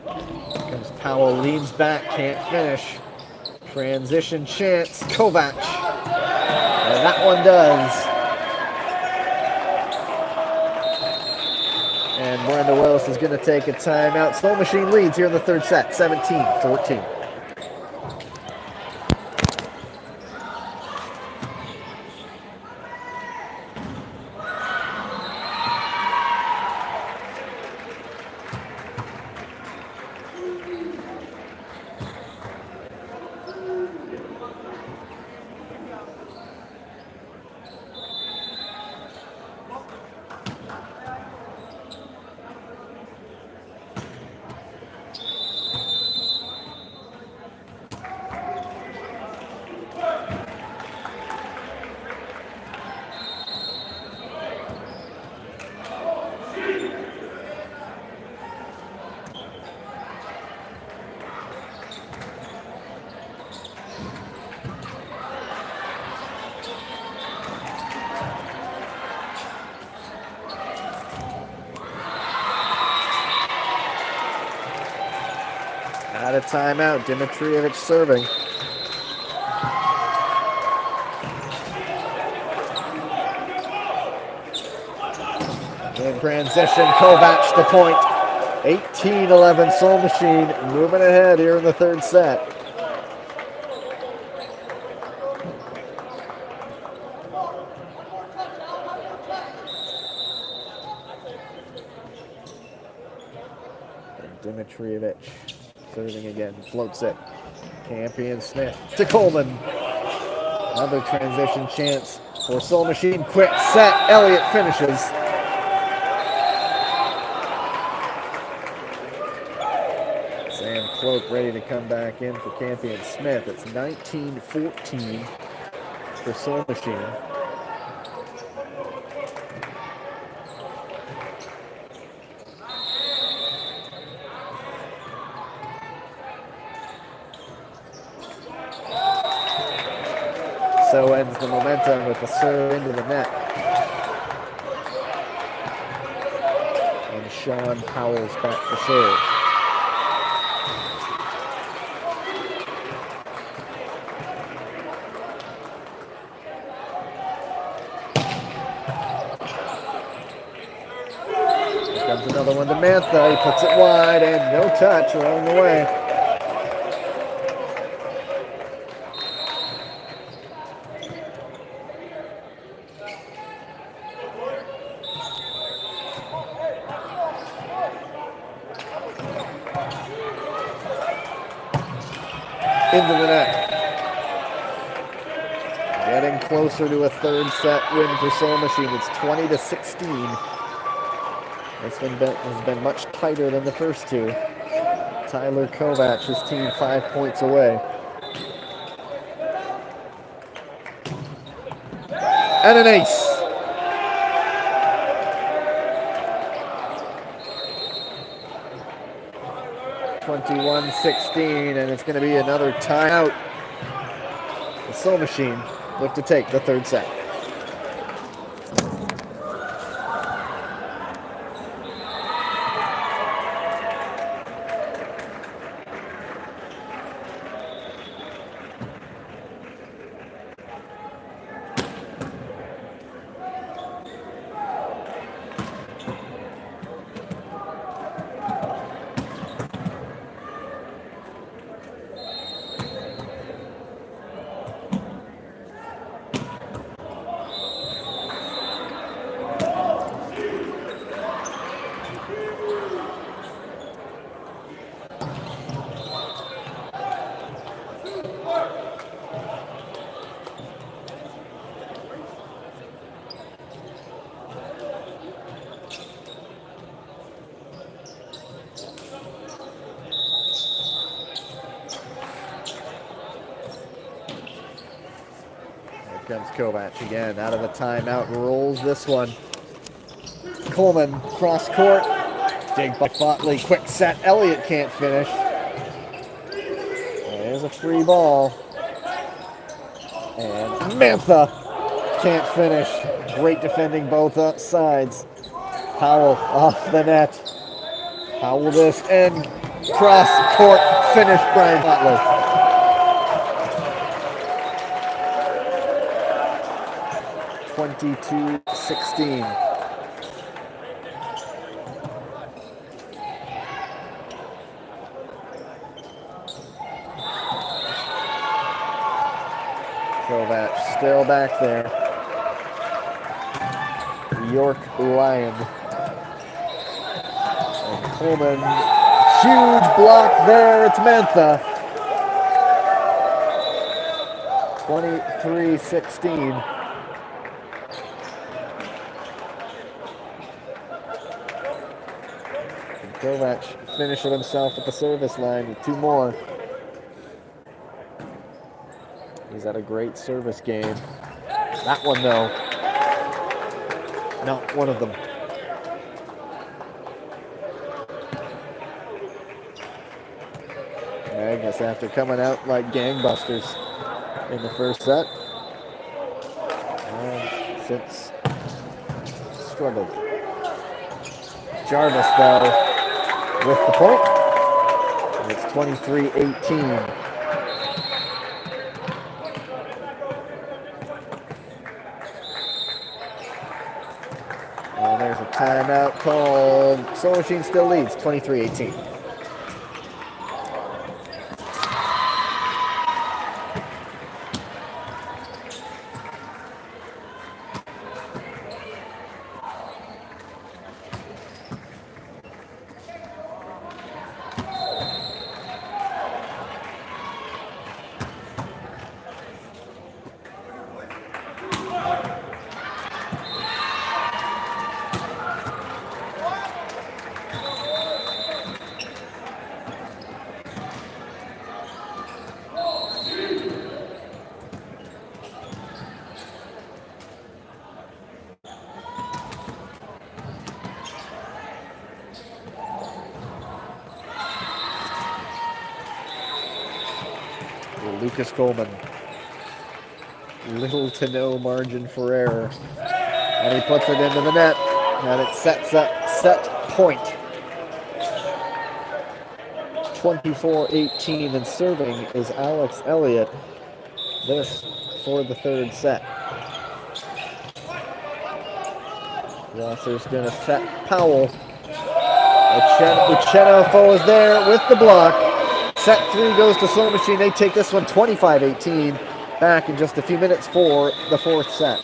Comes Powell, leans back, can't finish. Transition chance, Kovac. And that one does. And Miranda Willis is going to take a timeout. Soul Machine leads here in the third set, 17-14. Out of timeout, Dimitrievich serving. In transition, Kovac the point. 18-11 Soul Machine moving ahead here in the third set. And Dimitrievich serving again, floats it. Campion Smith to Coleman. Another transition chance for Soul Machine. Quick set, Elliott finishes. Sam Cloak ready to come back in for Campion Smith. It's 19-14 for Soul Machine. So ends the momentum with the serve into the net. And Sean Powell's back to serve. Here comes another one to Mantha. He puts it wide and no touch along the way. Into the net. Getting closer to a third set win for Soul Machine. It's 20-16. This one has been much tighter than the first two. Tyler Kovac, his team 5 points away. And an ace. (21-16), and it's going to be another timeout. The Soul Machine look to take the third set. Comes Kovac again out of the timeout, rolls this one. Coleman cross court, dig by Fotley, quick set. Elliott can't finish. There's a free ball, and Mantha can't finish. Great defending both sides. Powell off the net. Powell this and cross court finish. Brian Fotley. 22-16. Kovac still back there. York Lion. And Coleman, huge block there. It's Mantha. 23-16. Kovac finishing himself at the service line with two more. He's had a great service game. That one, though, not one of them. Magnes, after coming out like gangbusters in the first set, and since struggled. Jarvis, though, with the point. It's 23-18. Well, there's a timeout called. Soul Machine still leads, 23-18. Lucas Coleman. Little to no margin for error. And he puts it into the net. And it sets up set point. 24-18, and serving is Alex Elliott. This for the third set. Rosser's going to set Powell. Uchenofo is there with the block. Set 3 goes to Soul Machine. They take this one 25-18. Back in just a few minutes for the fourth set.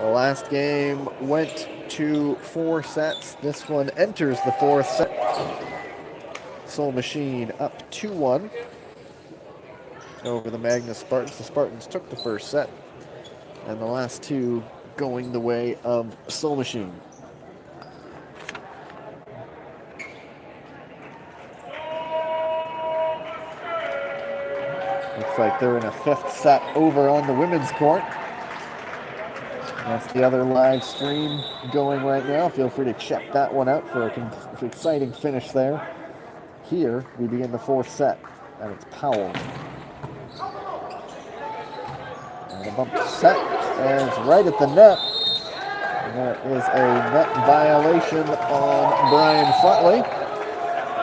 The last game went to 4 sets. This one enters the fourth set. Soul Machine up 2-1 over the Magnes Spartans. The Spartans took the first set, and the last 2 going the way of Soul Machine. Looks like they're in a 5th set over on the women's court. That's the other live stream going right now. Feel free to check that one out for an exciting finish there. Here, we begin the 4th set, and it's Powell. And the bump set is right at the net. And there is a net violation on Brian Futley.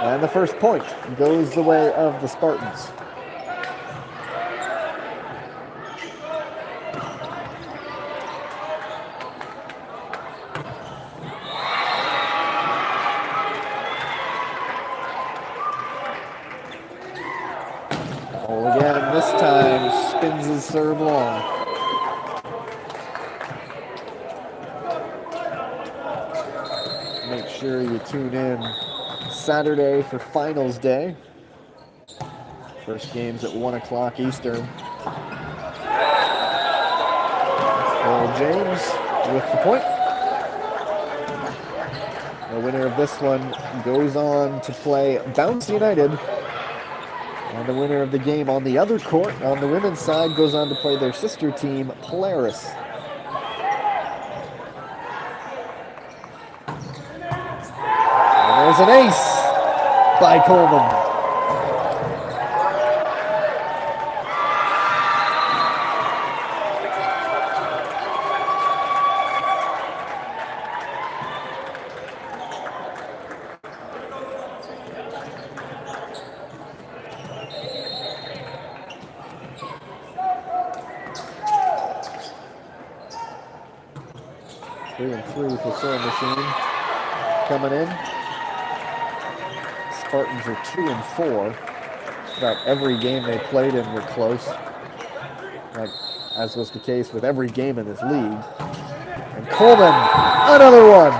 And the first point goes the way of the Spartans. time spins his serve long. Make sure you tune in Saturday for finals day. First game's at 1 o'clock Eastern. Phil James with the point. The winner of this one goes on to play Bounce United. And the winner of the game on the other court, on the women's side, goes on to play their sister team, Polaris. And there's an ace by Coleman. 3-3 for Soul Machine. Coming in. Spartans are 2-4. About every game they played in were close, like as was the case with every game in this league. And Coleman, another one.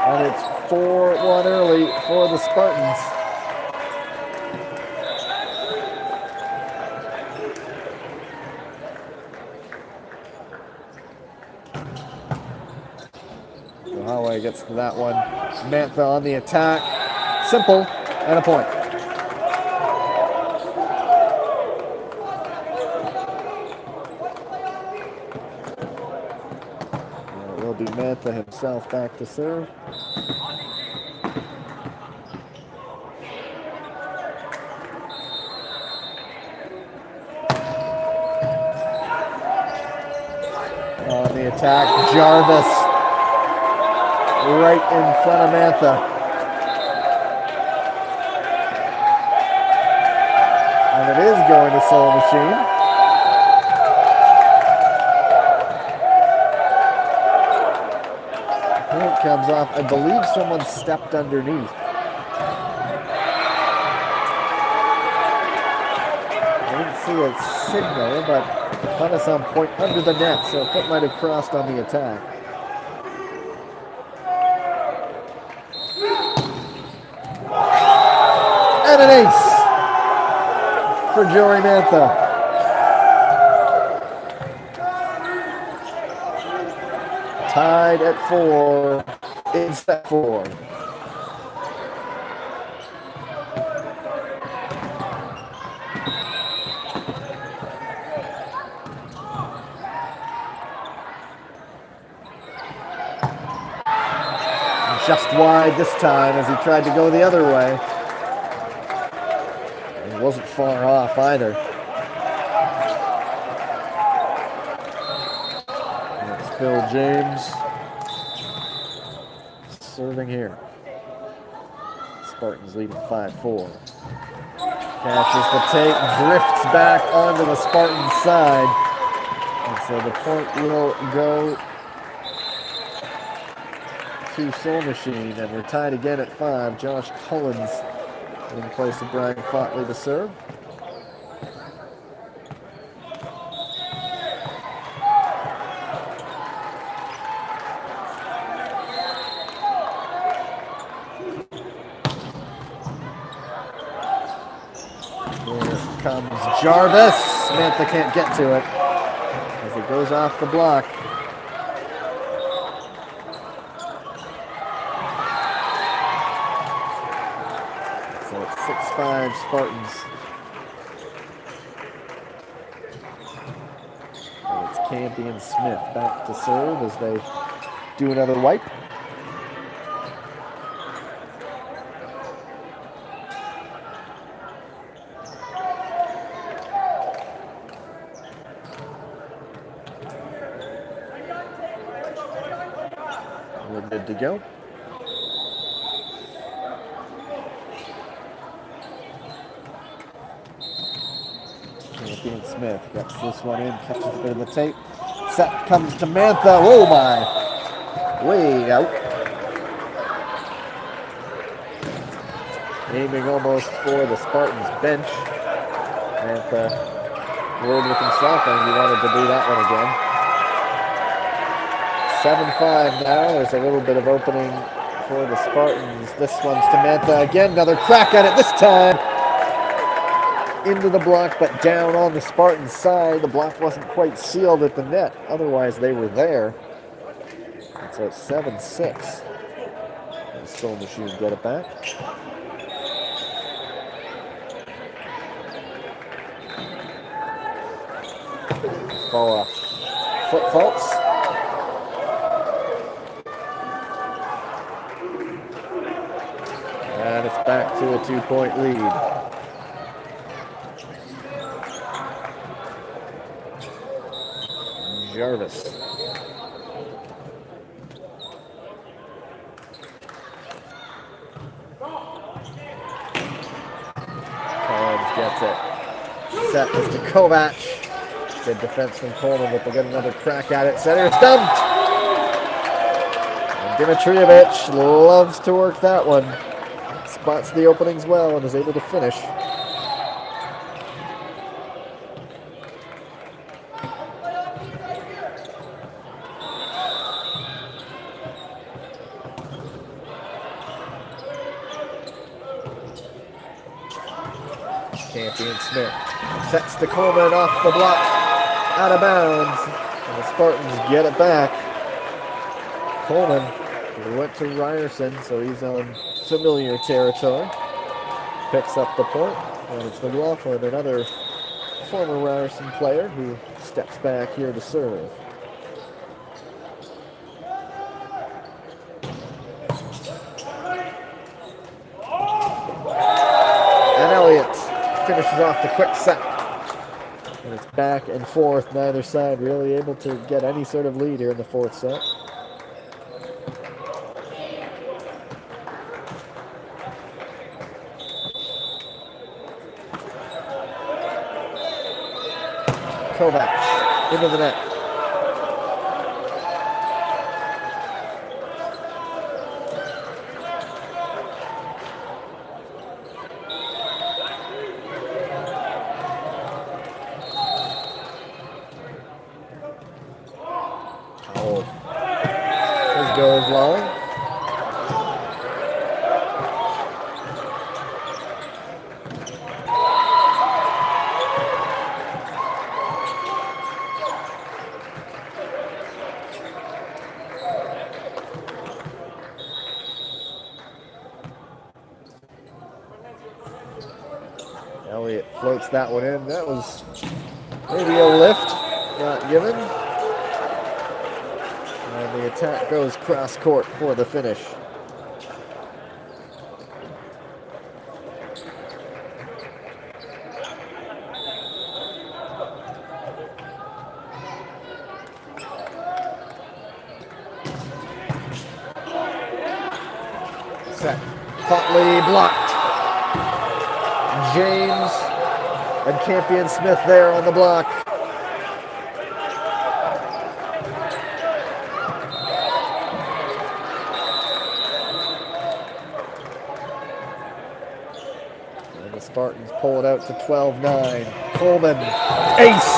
And it's 4-1 early for the Spartans. Holloway gets to that one. Mantha on the attack. Simple, and a point. And it will be Mantha himself back to serve. On the attack, Jarvis. Right in front of Mantha. And it is going to Soul Machine. Point comes off. I believe someone stepped underneath. I didn't see a signal, but put us on point under the net, so a foot might have crossed on the attack. And an ace for Joey Mantha. Tied at 4 in set 4. Just wide this time as he tried to go the other way. Wasn't far off either. That's Phil James serving here. Spartans leading 5-4. Catches the tape, drifts back onto the Spartans side. And so the point will go to Soul Machine, and we're tied again at 5. Josh Collins in place of Brian Fotley to serve. Here comes Jarvis. Mantha can't get to it as it goes off the block. So it's 6-5 Spartans. And it's Campy and Smith back to serve as they do another wipe. We're good to go. Campy Smith gets this one in, catches a bit of the tape. Set comes to Mantha. Oh my! Way out. aiming almost for the Spartans bench. And word with himself, and he wanted to do that one again. 7-5 now. There's a little bit of opening for the Spartans. This one's to Mantha again. Another crack at it this time. Into the block, but down on the Spartans side. The block wasn't quite sealed at the net. Otherwise, they were there. And so it's 7-6. And Soul Machine get it back. For foot faults. And it's back to a 2-point lead. Jarvis. Collins gets it. Set is to Kovac. Good defense from Coleman, but they'll get another crack at it. Center is dumped. And Dimitrievich loves to work that one. Spots the openings well and is able to finish. Campion Smith sets to Coleman off the block, out of bounds, and the Spartans get it back. Coleman went to Ryerson, so he's on familiar territory. Picks up the point, and it's McLaughlin, another former Ryerson player, who steps back here to serve. And Elliott finishes off the quick set. And it's back and forth, neither side really able to get any sort of lead here in the fourth set. Kovac into the net. Powell. This goes long. Elliott floats that one in. That was maybe a lift, not given. And the attack goes cross court for the finish. Set. Fotley blocked. James and Campion Smith there on the block. And the Spartans pull it out to 12-9. Coleman, ace!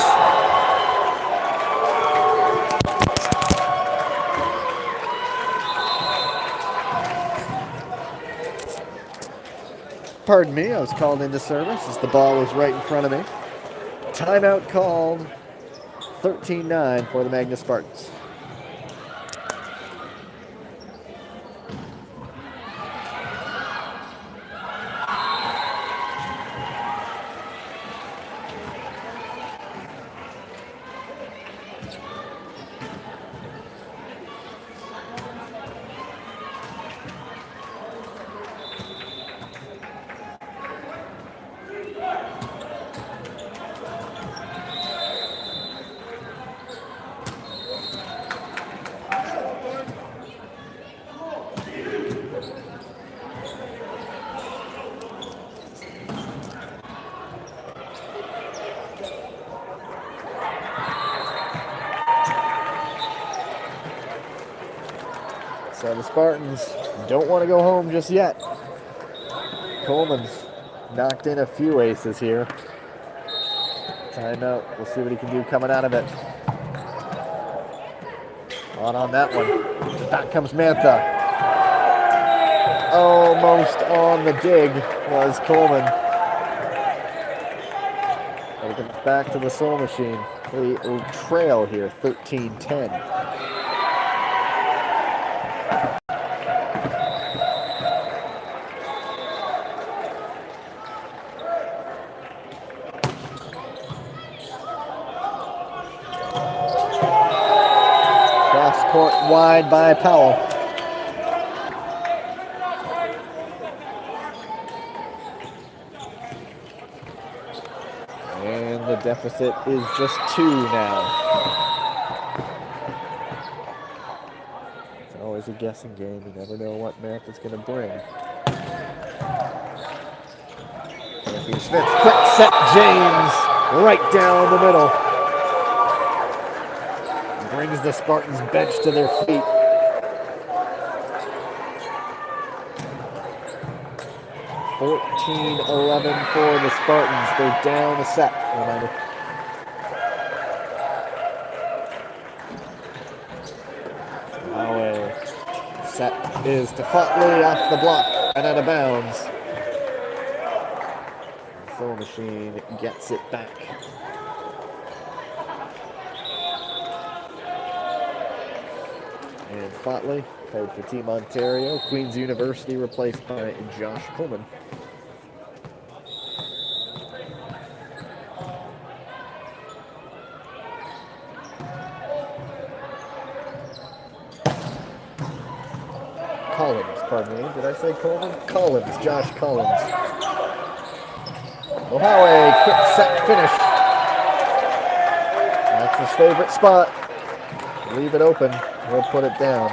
Pardon me, I was called into service as the ball was right in front of me. Timeout called. 13-9 for the Magnes Spartans. So the Spartans don't want to go home just yet. Coleman's knocked in a few aces here. Timeout. We'll see what he can do coming out of it. On that one. Back comes Mantha. Almost on the dig was Coleman. But it comes back to the Soul Machine. They trail here, 13-10. Cross court wide by Powell. And the deficit is just 2 now. It's always a guessing game. You never know what math is going to bring. Champion Smith, quick set James right down the middle. Brings the Spartans bench to their feet. (14-11) for the Spartans. They're down a set. Reminder. Set is to Fotley off the block and out of bounds. The Soul Machine gets it back. And Fotley played for Team Ontario. Queen's University replaced by Josh Coleman. Collins, pardon me. Did I say Coleman? Collins, Josh Collins. Ohawe, quick set finish. That's his favorite spot. Leave it open. We'll put it down.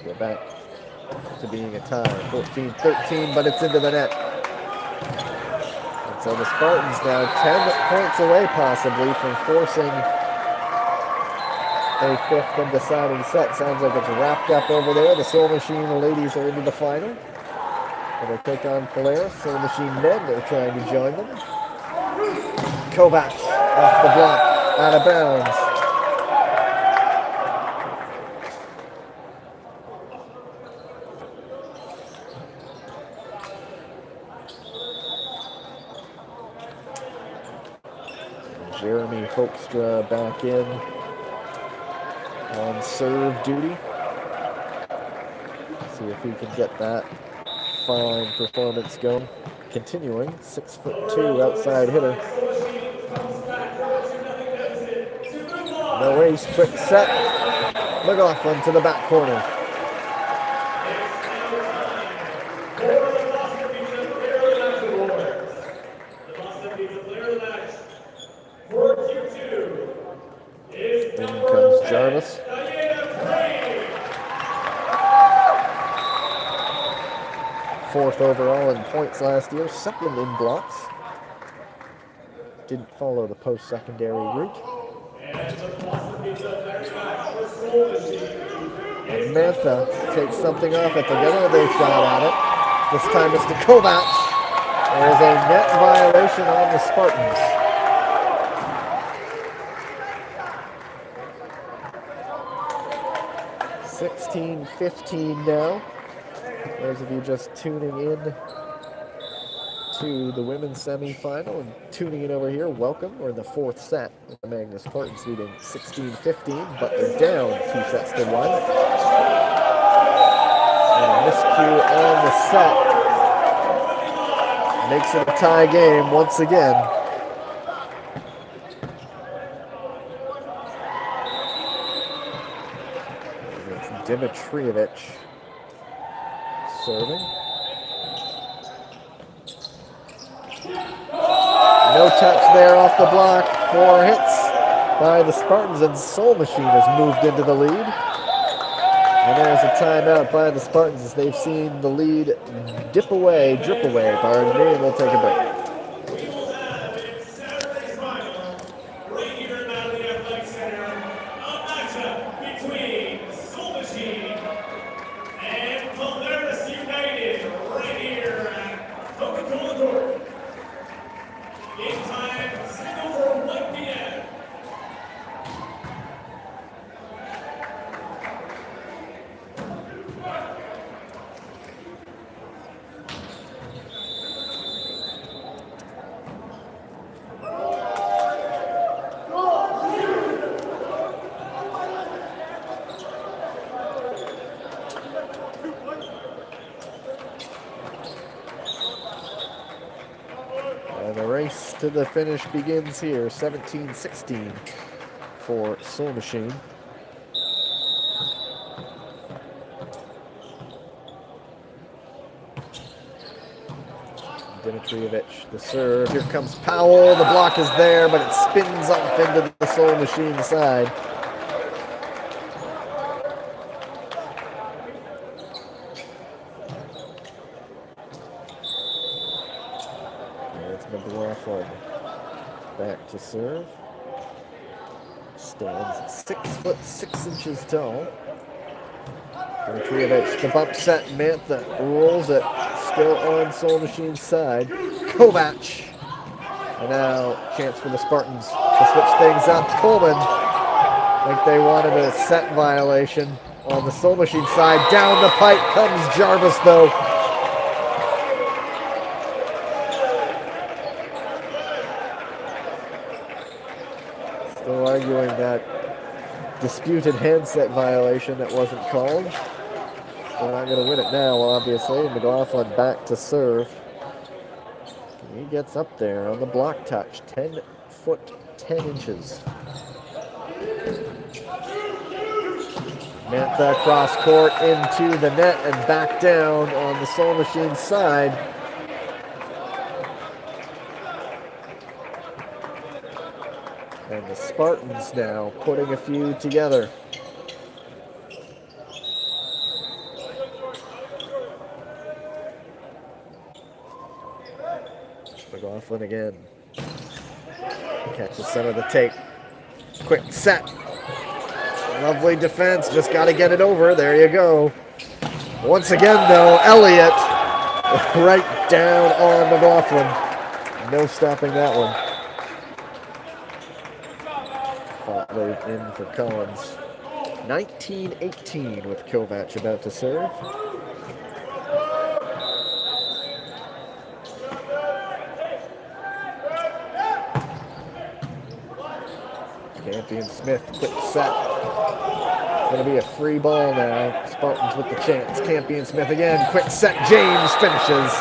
Go back to being a tie, 14-13, but it's into the net. And so the Spartans now 10 points away possibly from forcing a 5th and deciding set. Sounds like it's wrapped up over there. The Soul Machine ladies are into the final. They'll take on Polaris. Soul Machine men are trying to join them. Kovac off the block, out of bounds. Jeremy Hoekstra back in on serve duty. See if he can get that fine performance going. Continuing, 6'2" outside hitter. No ace, quick set. McLaughlin to the back corner. In comes Jarvis. Fourth overall in points last year, second in blocks. Didn't follow the post-secondary route. And Mantha takes something off at the other shot at it. This time it's to Kovac. There is a net violation on the Spartans. 16-15 now. Those of you just tuning in to the women's semifinal and tuning in over here, welcome. We're in the 4th set. The Magnes Spartans leading 16-15, but they're down 2-1. And a miscue on the set makes it a tie game once again. Dimitrievich serving. No touch there off the block. 4 hits by the Spartans, and Soul Machine has moved into the lead. And there's a timeout by the Spartans as they've seen the lead drip away, pardon me, and we'll take a break. And the race to the finish begins here, 17-16 for Soul Machine. Dimitrievich, the serve. Here comes Powell. The block is there, but it spins off into the Soul Machine side. McLaughlin back to serve. Stands 6'6" tall. Dimitrievich, the bump set. Mantha rolls it. Still on Soul Machine's side. Kovac. And now chance for the Spartans to switch things up. Coleman. I think they wanted a set violation on the Soul Machine side. Down the pipe comes Jarvis though. Still arguing that disputed handset violation that wasn't called. They're not going to win it now, obviously. McLaughlin back to serve. He gets up there on the block touch, 10 foot 10 inches. Mantha cross court into the net and back down on the Soul Machine side. And the Spartans now putting a few together. McLaughlin again. Catches some of the tape. Quick set. Lovely defense. Just got to get it over. There you go. Once again, though, Elliott right down on McLaughlin. No stopping that one. Fought in for Collins. 19-18 with Kovac about to serve. Campion Smith, quick set. It's going to be a free ball now. Spartans with the chance. Campion Smith again, quick set. James finishes.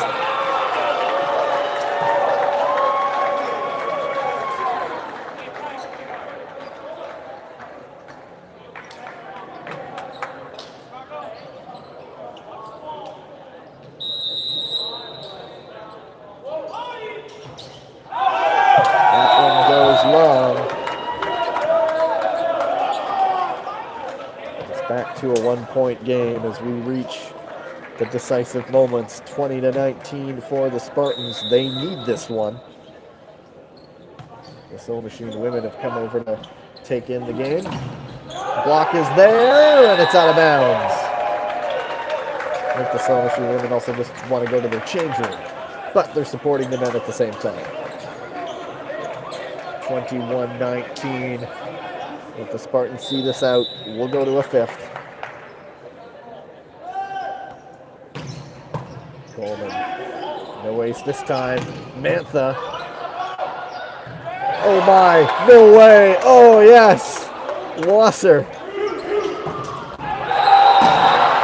To a one-point game as we reach the decisive moments. 20-19 for the Spartans. They need this one. The Soul Machine women have come over to take in the game. Block is there, and it's out of bounds. I think the Soul Machine women also just want to go to their change room, but they're supporting the men at the same time. 21-19. If the Spartans see this out, we'll go to a fifth. Coleman, no ace this time. Mantha. Oh my, no way. Oh yes, Wasser.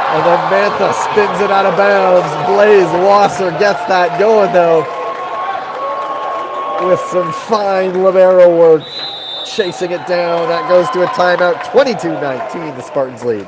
And then Mantha spins it out of bounds. Blaze Wasser gets that going though. With some fine libero work. Chasing it down, that goes to a timeout. 22-19, the Spartans lead.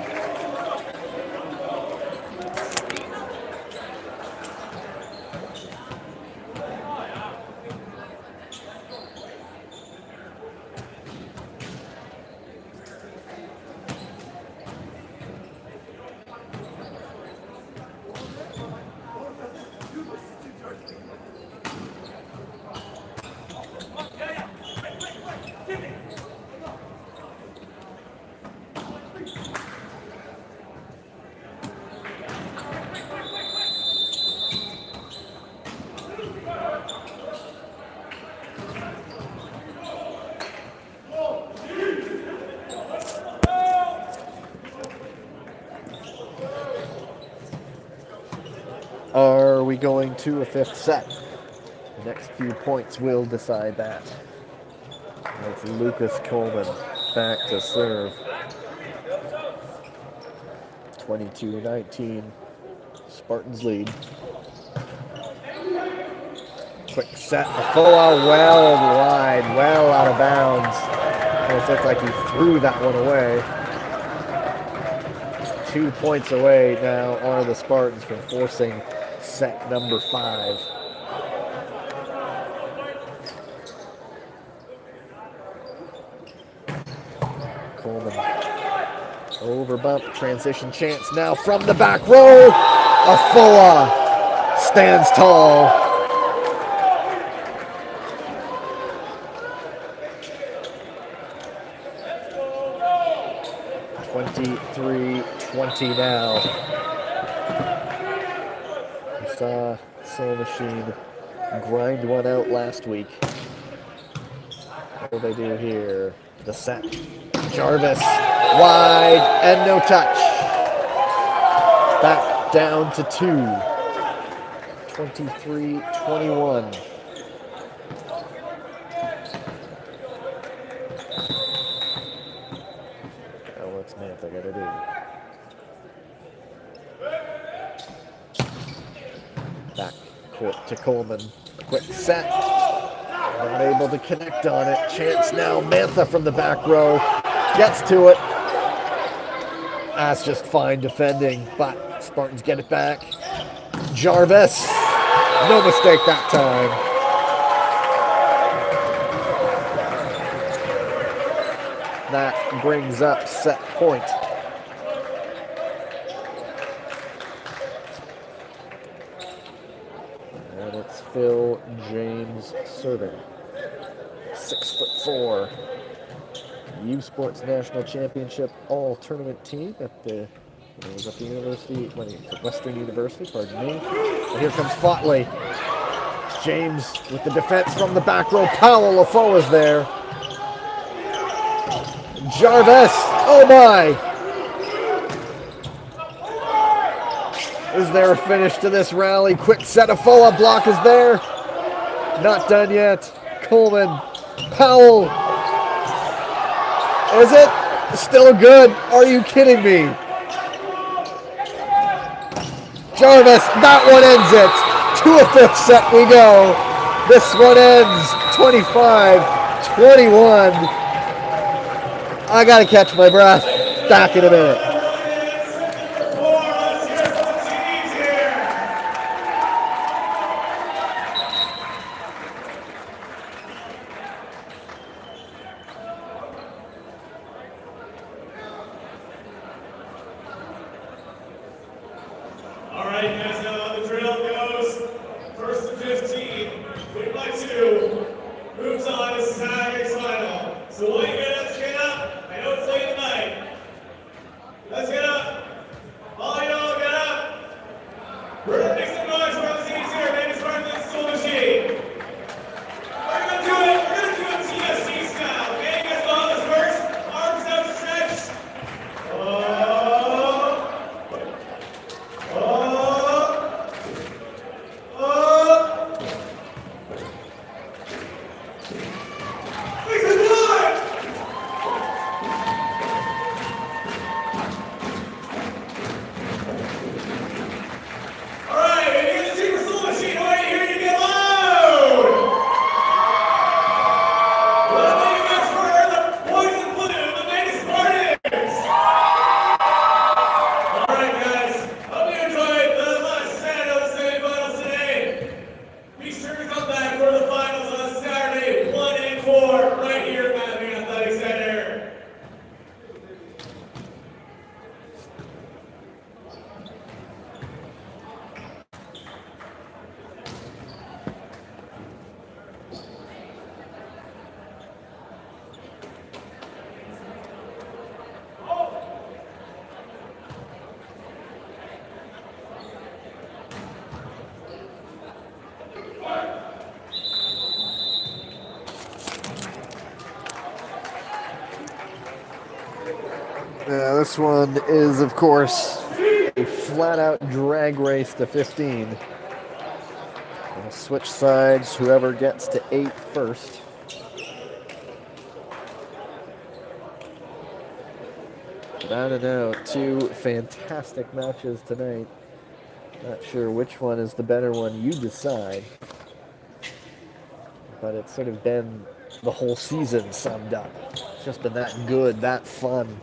we going to a fifth set? The next few points will decide that. It's Lucas Coleman back to serve. 22-19. Spartans lead. Quick set. Afoa well wide, well out of bounds. Almost looked like he threw that one away. 2 points away now are the Spartans from forcing set number 5. Coleman over bump, transition chance now from the back row. Afoa stands tall. 23-20 now. We saw Soul Machine grind one out last week. What will they do here? The set. Jarvis, wide, and no touch. Back down to 2. 23-21. Now what's Mantha gotta do? Back court to Coleman. Quick set. Not able to connect on it. Chance now. Mantha from the back row. Gets to it. That's just fine defending, but Spartans get it back. Jarvis. No mistake that time. That brings up set point. And it's Phil James serving. 6'4". U Sports National Championship all tournament team at the Western University, pardon me. And here comes Fotley. James with the defense from the back row. Powell Afoa is there. Jarvis, oh my! Is there a finish to this rally? Quick set. Afoa block is there. Not done yet. Coleman, Powell. Is it? Still good. Are you kidding me? Jarvis, that one ends it. To a fifth set we go. This one ends 25-21. I gotta catch my breath. Back in a minute. This one is, of course, a flat-out drag race to 15. We'll switch sides, whoever gets to 8 first. But I don't know, 2 fantastic matches tonight. Not sure which one is the better one, you decide. But it's sort of been the whole season summed up. It's just been that good, that fun.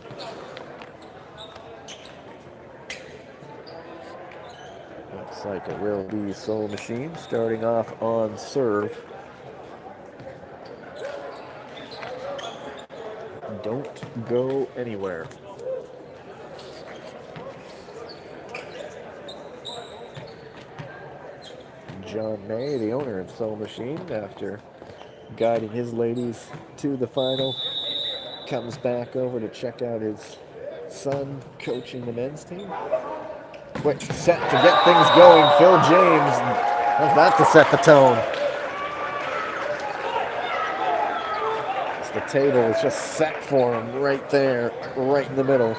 Looks like it will be Soul Machine starting off on serve. Don't go anywhere. John May, the owner of Soul Machine, after guiding his ladies to the final, comes back over to check out his son coaching the men's team. Quick set to get things going. Phil James has that to set the tone. As the table is just set for him right there, right in the middle.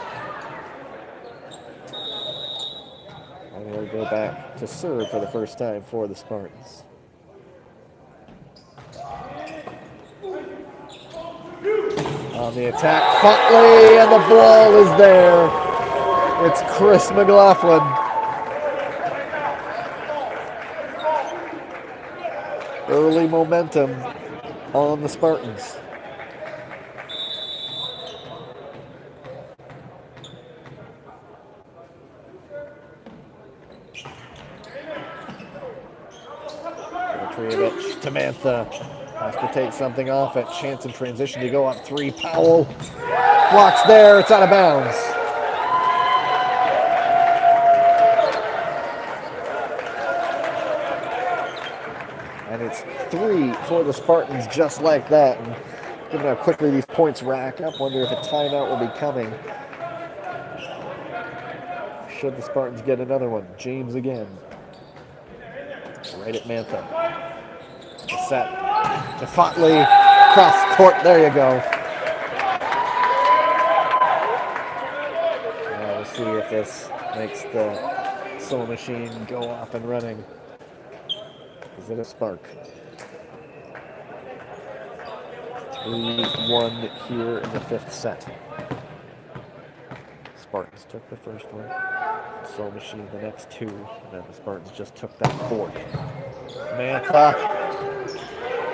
And we'll go back to serve for the first time for the Spartans. On the attack, Futley, and the ball is there. It's Chris McLaughlin. Early momentum on the Spartans. Dimitrievich, Tamantha has to take something off it. Chance in transition to go up 3. Powell blocks there. It's out of bounds. And it's 3 for the Spartans just like that. And given how quickly these points rack up, wonder if a timeout will be coming. Should the Spartans get another one? James again. Right at Mantha. The set to Fotley. Cross court. There you go. Now we'll see if this makes the Soul Machine go off and running. Is it a spark? 3-1 here in the 5th set. Spartans took the first one. Soul Machine the next 2. And then the Spartans just took that 4th. Mantha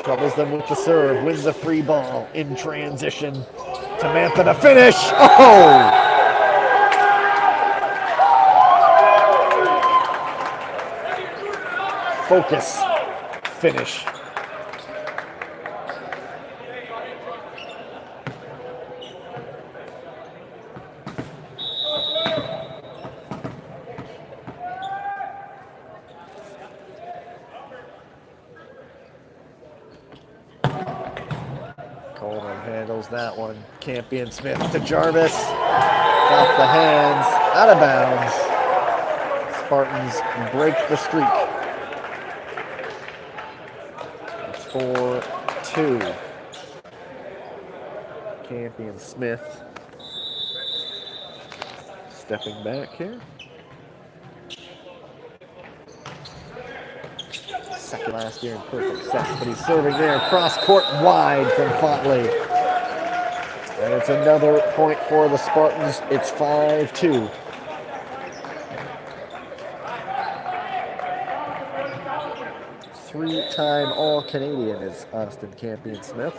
troubles them with the serve. Wins the free ball in transition. To Mantha to finish. Oh! Focus. Finish. Coleman handles that one. Campion Smith to Jarvis. Off the hands. Out of bounds. Spartans break the streak. 4-2. Campion Smith stepping back here. Second last year in perfect sets, but he's serving there. Cross court wide from Fotley. And it's another point for the Spartans. It's 5-2. Three-time All-Canadian is Austin Campion Smith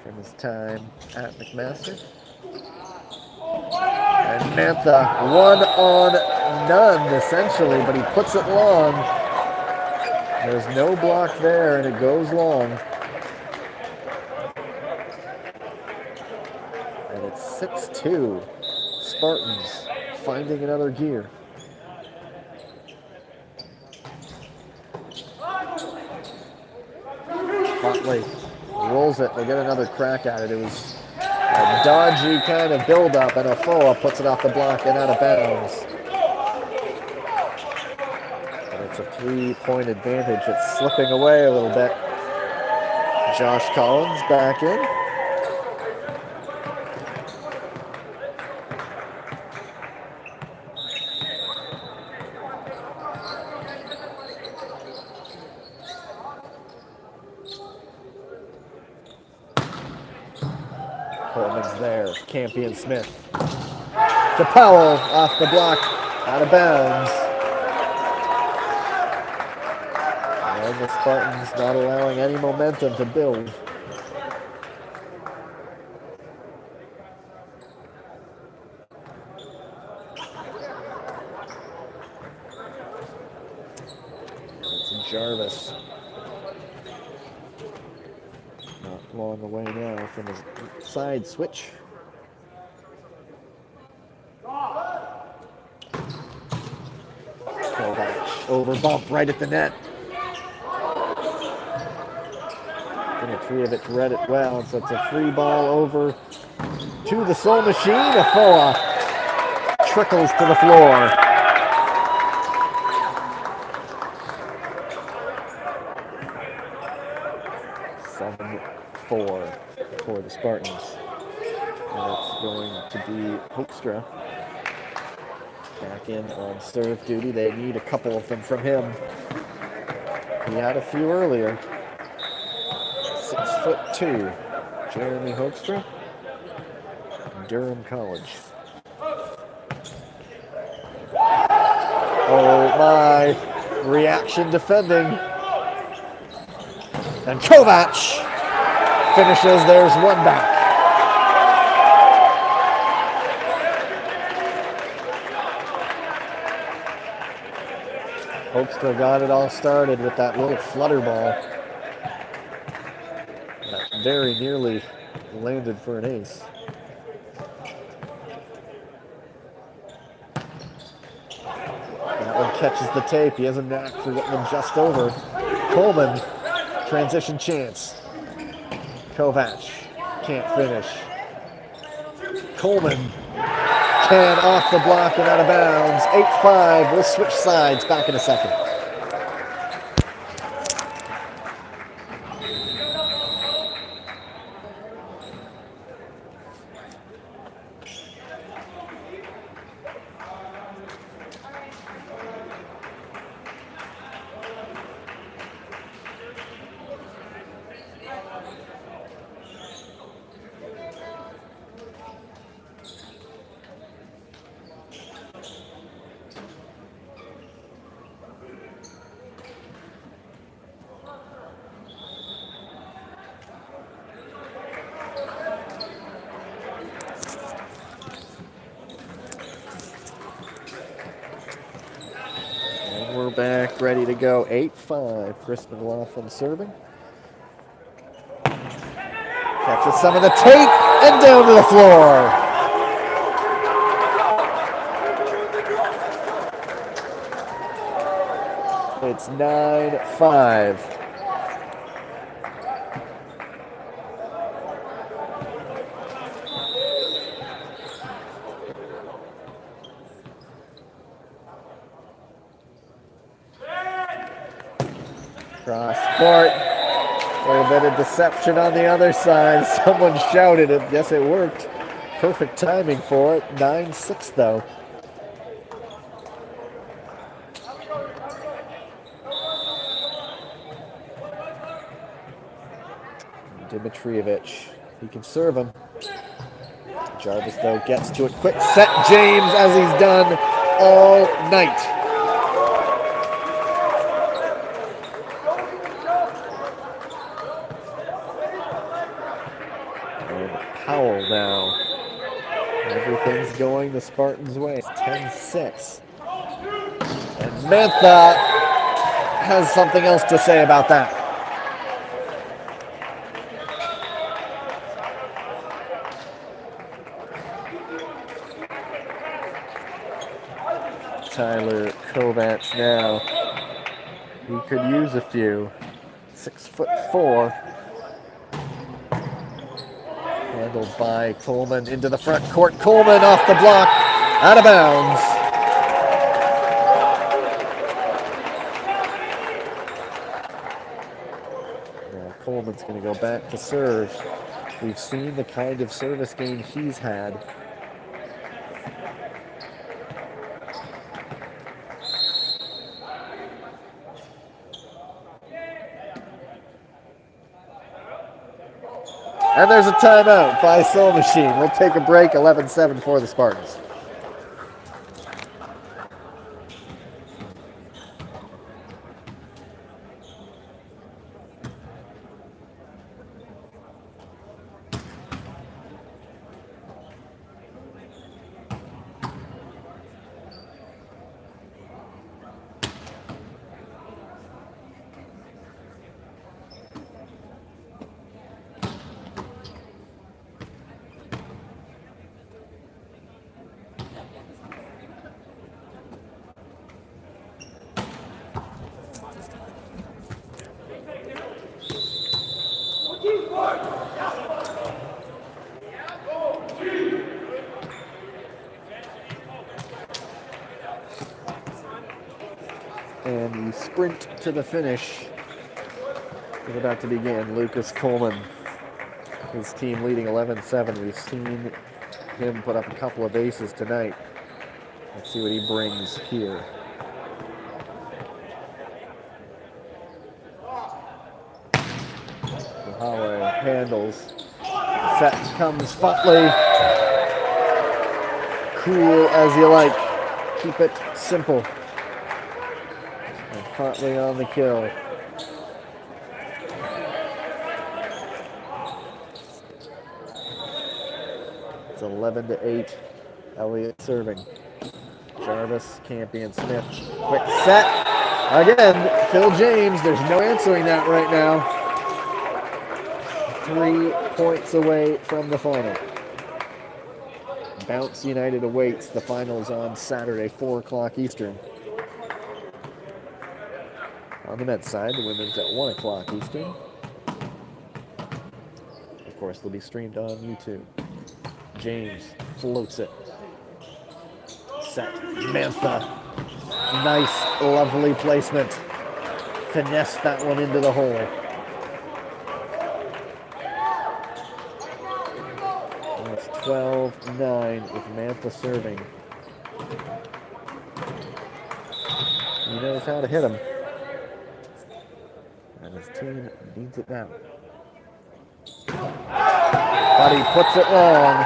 from his time at McMaster. And Mantha, 1-on-none essentially, but he puts it long. There's no block there, and it goes long. And it's 6-2. Spartans finding another gear. Fotley rolls it. They get another crack at it. It was a dodgy kind of build-up, and Afoa puts it off the block and out of bounds. And it's a 3-point advantage. It's slipping away a little bit. Josh Collins back in. Coleman's there. Campion Smith. To Powell, off the block, out of bounds. And the Spartans not allowing any momentum to build. It's Jarvis. Not blowing away now from his side switch. Kovac over bump right at the net. Dimitrievich read it well, so it's a free ball over to the Soul Machine. Afoa trickles to the floor. Four for the Spartans. And it's going to be Hoekstra back in on serve duty. They need a couple of them from him. He had a few earlier. 6'2", Jeremy Hoekstra, Durham College. Oh my, reaction defending. And Kovac finishes, there's one back. Hoekstra got it all started with that little flutter ball. That very nearly landed for an ace. That one catches the tape. He has a knack for getting them just over. Coleman, transition chance. Kovac can't finish. Coleman can off the block and out of bounds. 8-5. We'll switch sides back in a second. We're back, ready to go. 8-5. Chris McLaughlin serving. Catches some of the tape and down to the floor. It's 9-5. Cross court. A little bit of deception on the other side. Someone shouted it. Yes, it worked. Perfect timing for it. 9-6 though. Dimitrievich. He can serve him. Jarvis though gets to it quick. Set James as he's done all night. Powell now. Everything's going the Spartans' way. It's 10-6. And Mantha has something else to say about that. Tyler Kovac now. He could use a few. 6'4". Handled by Coleman into the front court. Coleman off the block, out of bounds. Now Coleman's going to go back to serve. We've seen the kind of service game he's had. And there's a timeout by Soul Machine. We'll take a break, 11-7 for the Spartans. And the sprint to the finish is about to begin. Lucas Coleman, his team leading 11-7. We've seen him put up a couple of aces tonight. Let's see what he brings here. Holloway handles. Set comes Futley. Cool as you like. Keep it simple. And Futley on the kill. It's 11-8. Elliott serving. Jarvis, Campion, Smith. Quick set. Again, Phil James. There's no answering that right now. 3 points away from the final. Bounce United awaits. The finals on Saturday, 4 o'clock Eastern. On the men's side, the women's at 1 o'clock Eastern. Of course, they'll be streamed on YouTube. James floats it. Set. Mantha. Nice, lovely placement. Finesse that one into the hole. And it's 12-9 with Mantha serving. He knows how to hit him. And his team needs it now. But he puts it long.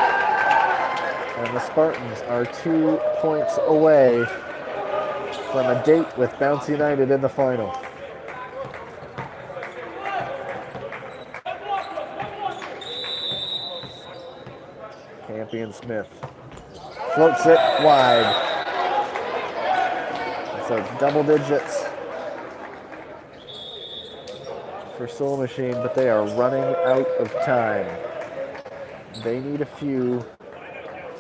And the Spartans are 2 points away from a date with Bounce United in the final. Campion Smith floats it wide. So it's double digits for Soul Machine, but they are running out of time. They need a few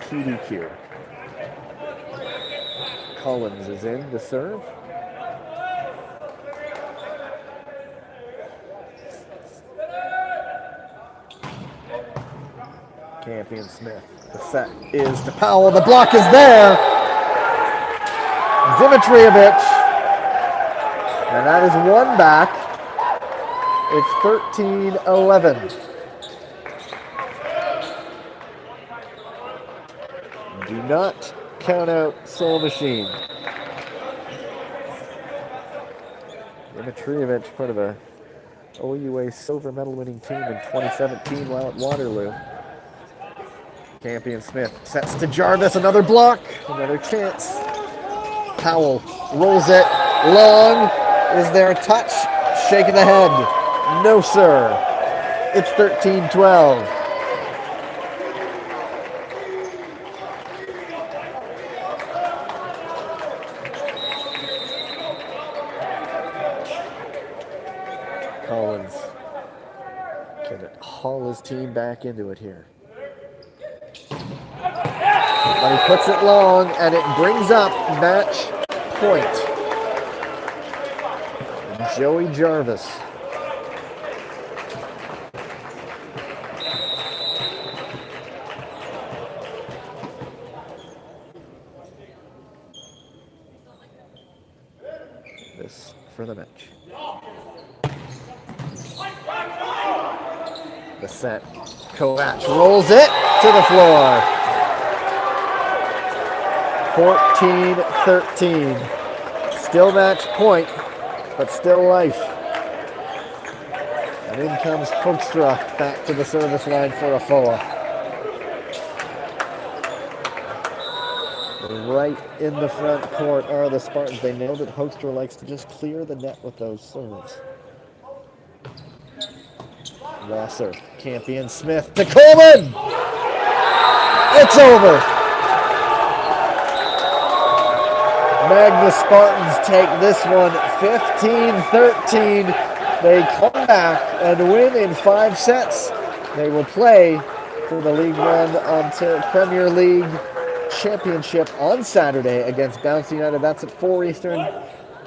PDQ. Collins is in to serve. Campion Smith. The set is to Powell. The block is there. Dimitrievich. And that is one back. It's 13-11. Do not count out Soul Machine. Dimitrievich, part of a OUA silver medal winning team in 2017 while at Waterloo. Campion Smith sets to Jarvis, another block, another chance. Powell rolls it long. Is there a touch? Shaking the head. No, sir. It's 13-12. Collins can haul his team back into it here. But he puts it long, and it brings up match point. Joey Jarvis. This for the match. The set. Kovac rolls it to the floor. 14-13. Still match point, but still life. And in comes Hoekstra back to the service line for a foul. Right in the front court are the Spartans. They know that Hoekstra likes to just clear the net with those serves. Wasser, Campion, Smith to Coleman! It's over! Magnes Spartans take this one 15-13. They come back and win in 5 sets. They will play for the League One until Premier League Championship on Saturday against Bounce United. That's at 4 Eastern.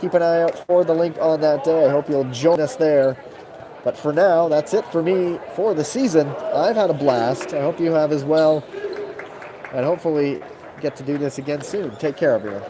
Keep an eye out for the link on that day. I hope you'll join us there. But for now, that's it for me for the season. I've had a blast. I hope you have as well. And hopefully get to do this again soon. Take care, everyone.